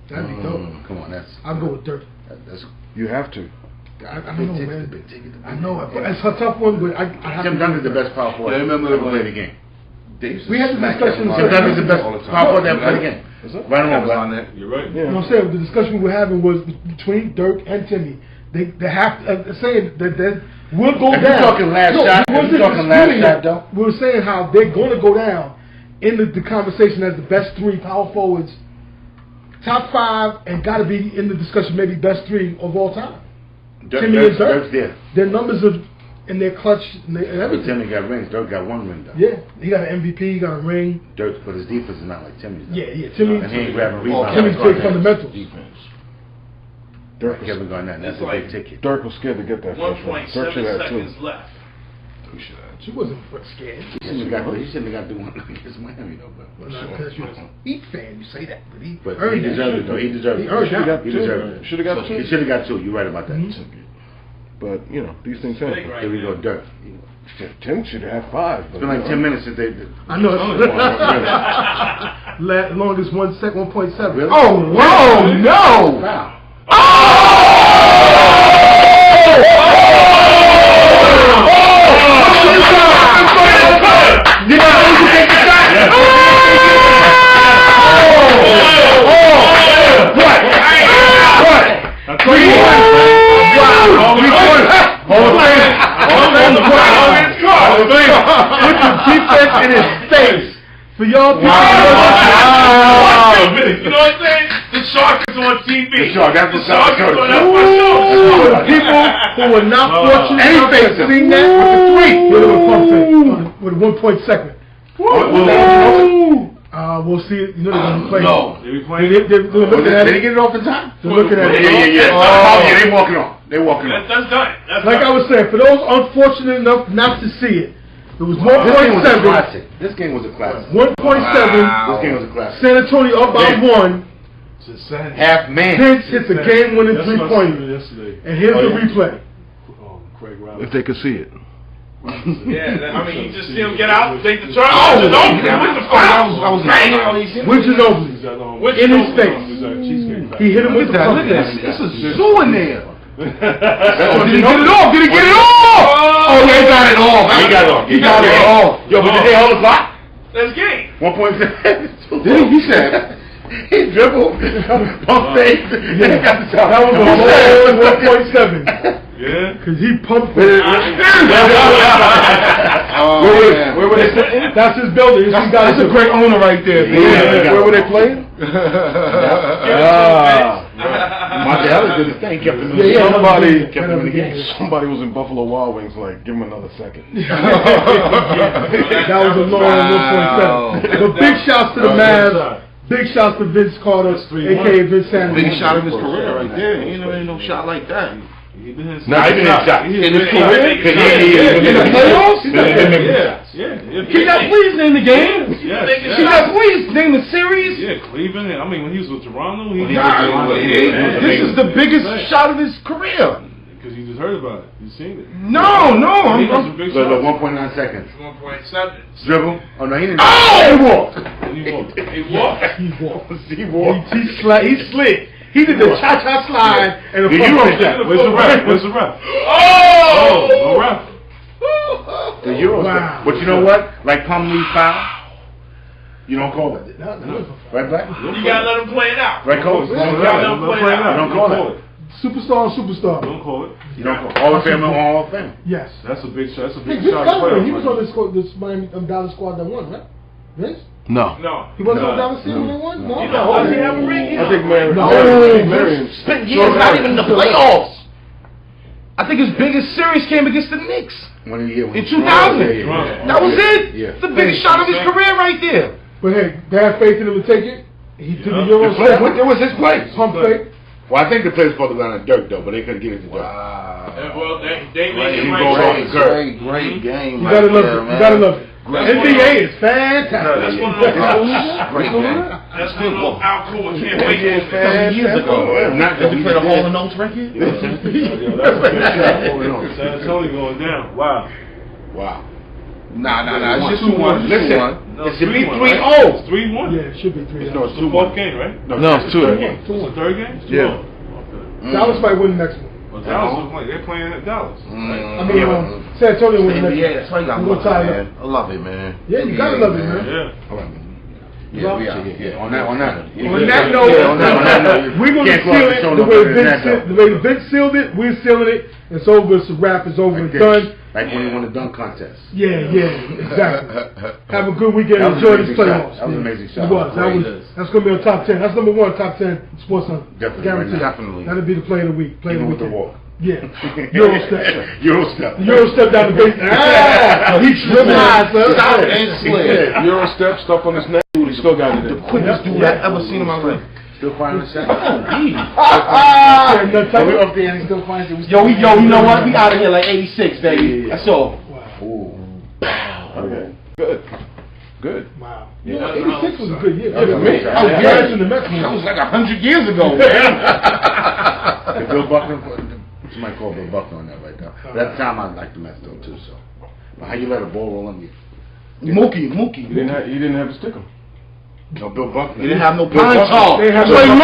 That'd be dope. Come on, I'll go with Dirk. You have to. I don't know, man. Big ticket. I know. It's a tough one, but I have Tim Duncan's the best power forward. I remember when played the game. We had the discussion. Tim Duncan's the best power forward that played the game. Right on that. You're right. You know what I'm saying? The discussion we were having was between Dirk and Timmy. They have to saying that we'll go down. You're talking last shot. You're talking last shot, though. We were saying how they're going to go down in the conversation as the best 3 power forwards, top 5, and got to be in the discussion maybe best 3 of all time. Timmy and Dirk. There. Their numbers are in their clutch and everything. Timmy got rings. Dirk got 1 ring though. Yeah, he got an MVP. He got a ring. Dirk, but his defense is not like Timmy's. Though. Yeah. Timmy. And he ain't grabbing rebounds. Timmy's big fundamentals. Defense. Dirk Kevin Garnett. That's a big ticket. Dirk was scared to get that first one. 1.7 seconds left. She wasn't scared. He shouldn't have got the one against Miami though. But because you're a Heat fan, you say that, but he deserved it though. He deserved it. He deserved it. Should have got 2. He should have got 2. You're right about that. But you know these things happen. Here we go, Dirk. Tim should have 5. It's been like 10 minutes since they did. I know. Longest 1.7. Really? Oh, whoa, no! Wow. With the defense in his face. For y'all people. You know what I'm saying? The Shark is on TV. The Shark, that's the Shark. For the people who were not fortunate enough to see that with the 1.2. We'll see it. You know they're going to play. No. They're looking at it. Did he get it off the time? They're looking at it. Yeah. Oh, yeah, they walking on. They walking on. That's done. Like I was saying, for those unfortunate enough not to see it, it was 1.7. This game was a classic. 1.7. This game was a classic. San Antonio up by 1. Half man. Pence hits a game-winning 3-pointer. And here's the replay. If they could see it. Yeah, I mean, you just see him get out, take the turn. Oh, don't with the foul. I was banging. With Ginobili in his face. He hit him with the pump. Look at this. This is zoo in there. Did he get it off? Did he get it off? Oh, they got it all. He got it all. Yo, but did they hold the clock? That's game. 1.7. Did he said. He dribbled, pump fake, and he got the shot. That was a whole 1.7. Yeah? Because he pumped it. Where were they playing? That's his building. That's a great owner right there. Yeah. Where were they playing? Marcellus did his thing, kept him in the game. Kept him in the game. Somebody was in Buffalo Wild Wings like, give him another second. That was a long 1.7. But big shouts to the Mavs. Big shouts to Vince Carter, a.k.a. Vince Sanders. Biggest shot of his career right there. Ain't no shot like that. He been hit shot. In his career? In the playoffs? Yeah. Can y'all please name the game? Yes. Can y'all please name the series? Yeah, Cleveland. I mean, when he was with Toronto, this is the biggest shot of his career. Because you just heard about it. You seen it. No. He was a big shot. 1.9 seconds. 1.7. Dribble. Oh, no, he didn't. Oh! He walked. He walked. He slid. He did the cha-cha slide and the Euro step. Where's the ref? Oh! No ref. The Euro step. But you know what? Like Plumlee foul, you don't call it. Right, Black? You gotta let him play it out. Right, Coach? You gotta let him play it out. You don't call it. Superstar. Don't call it. You don't call it. Hall of Fame. Yes. That's a big shot. That's a big Vince shot. Carter, he was on this Miami Dallas squad that won, right? Vince? No. He wasn't on Dallas team when they won? No. Does he have a ring? I think Marion. Spent years not even in the playoffs. I think his biggest series came against the Knicks. In 2000. That was it. Yeah. The biggest shot of his career right there. But hey, they had faith in him to take it. He did the Euro step. It was his place. Pump fake. Well, I think the play's supposed to go on Dirk, though, but they couldn't get it to Dirk. Well, they made it right. Great game. You gotta love it. You gotta love it. NBA is fantastic. That's one of those outcool can't wait years ago. Did we play the Hall & Oates record? San Antonio going down. Wow. Nah. It's just 2-1. Listen, it should be 3-0. It's 3-1. Yeah, it should be 3-0. No, it's It's the fourth game, right? No, it's 2. It's the third game? Yeah. Dallas might win the next one. Well, Dallas they're playing at Dallas. I mean, San Antonio win the next one. Yeah, that's why you gotta love it, man. I love it, man. Yeah, you gotta love it, man. Yeah. Yeah, we are. Yeah. On that note, we're going to seal it the way Vince sealed it. We're sealing it. It's over. It's a wrap. It's over and done. Like when he won the dunk contest. Yeah, exactly. Have a good weekend. Enjoy this playoffs. That was an amazing shot. That's going to be on top 10. That's number 1 top 10 sports on. Definitely. That'll be the play of the week. Even with the walk. Yeah. Eurostep down the base. He tripping. Eurostep, stuff on his neck. He still got it. The quickest dude I've ever seen in my life. Still finding the shot. We up there and he still finds it. Yo, you know what? We out of here like 86, baby. That's all. Wow. Okay. Good. Wow. Yeah, 86 was a good year. Yeah, for me. I was in the Mets. That was like 100 years ago, man. Bill Buckner, somebody called Bill Buckner on that right now. But at the time, I liked the Mets though too. So, but how you let a ball roll on you? Mookie. He didn't have to stick him. No, Bill Buckner. He didn't have no pine tar. He had no pine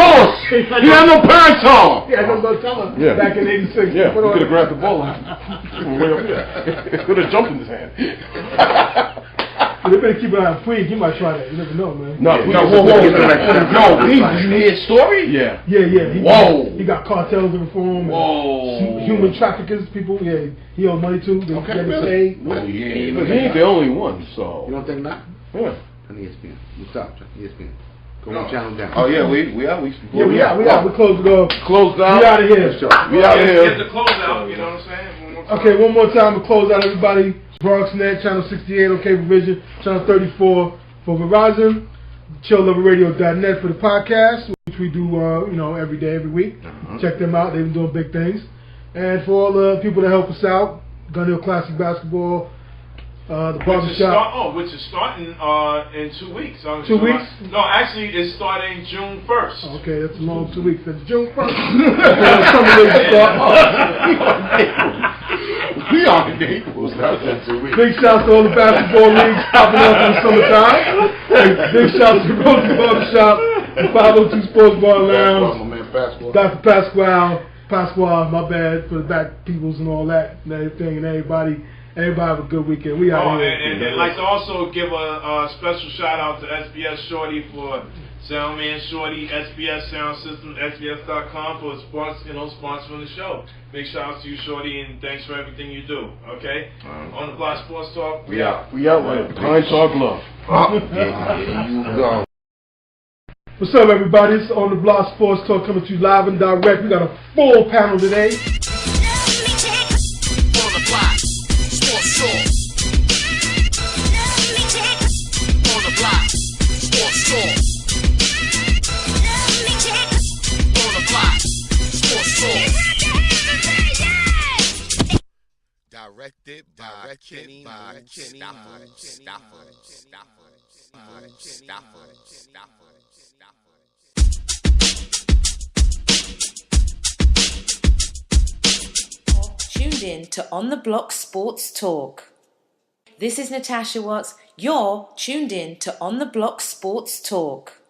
tar. He had no teller back in 86. Yeah, he could have grabbed the ball way up there. Could have jumped in his hand. They better keep an eye on Puig. He might try that. You never know, man. Whoa. Did you hear his story? Yeah. He got cartels in for him. Whoa. Human traffickers, people. Yeah, he owed money to. They really? But he ain't the only one, so. You don't think not? Yeah. On ESPN. You stop. ESPN. Go on channel down. Oh yeah, we out. We out. We closed it off. Closed out. We out of here. We out of here. Get the close out. You know what I'm saying? Okay, one more time to close out, everybody. BronxNet, channel 68 on Cablevision, channel 34 for Verizon, chillloverradio.net for the podcast, which we do, every day, every week. Check them out; they've been doing big things. And for all the people that help us out, Gun Hill Classic Basketball, the barbershop. Which is starting in 2 weeks. 2 weeks? No, actually, it's starting June 1st. Okay, that's a long 2 weeks. That's June 1st. We are in Naples. That's in 2 weeks. Big shouts to all the basketball leagues popping up in the summertime. Big shouts to Rosie Barbershop, the 502 Sports Bar Lounge, Dr. Pasquale, my bad, for the back peoples and all that and everything, and everybody. Everybody have a good weekend. We out here. And I'd like to also give a special shout out to SBS Shorty for Soundman Shorty, SBS Sound System, SBS.com for sponsoring the show. Big shout out to you, Shorty, and thanks for everything you do. Okay? On the Block Sports Talk, we out. We out with Pine Tar Glove. You go. What's up, everybody? It's On the Block Sports Talk coming to you live and direct. We got a full panel today. Directed by Kenny Stafford. Tuned in to On the Block Sports Talk. This is Natasha Watts. You're tuned in to On the Block Sports Talk.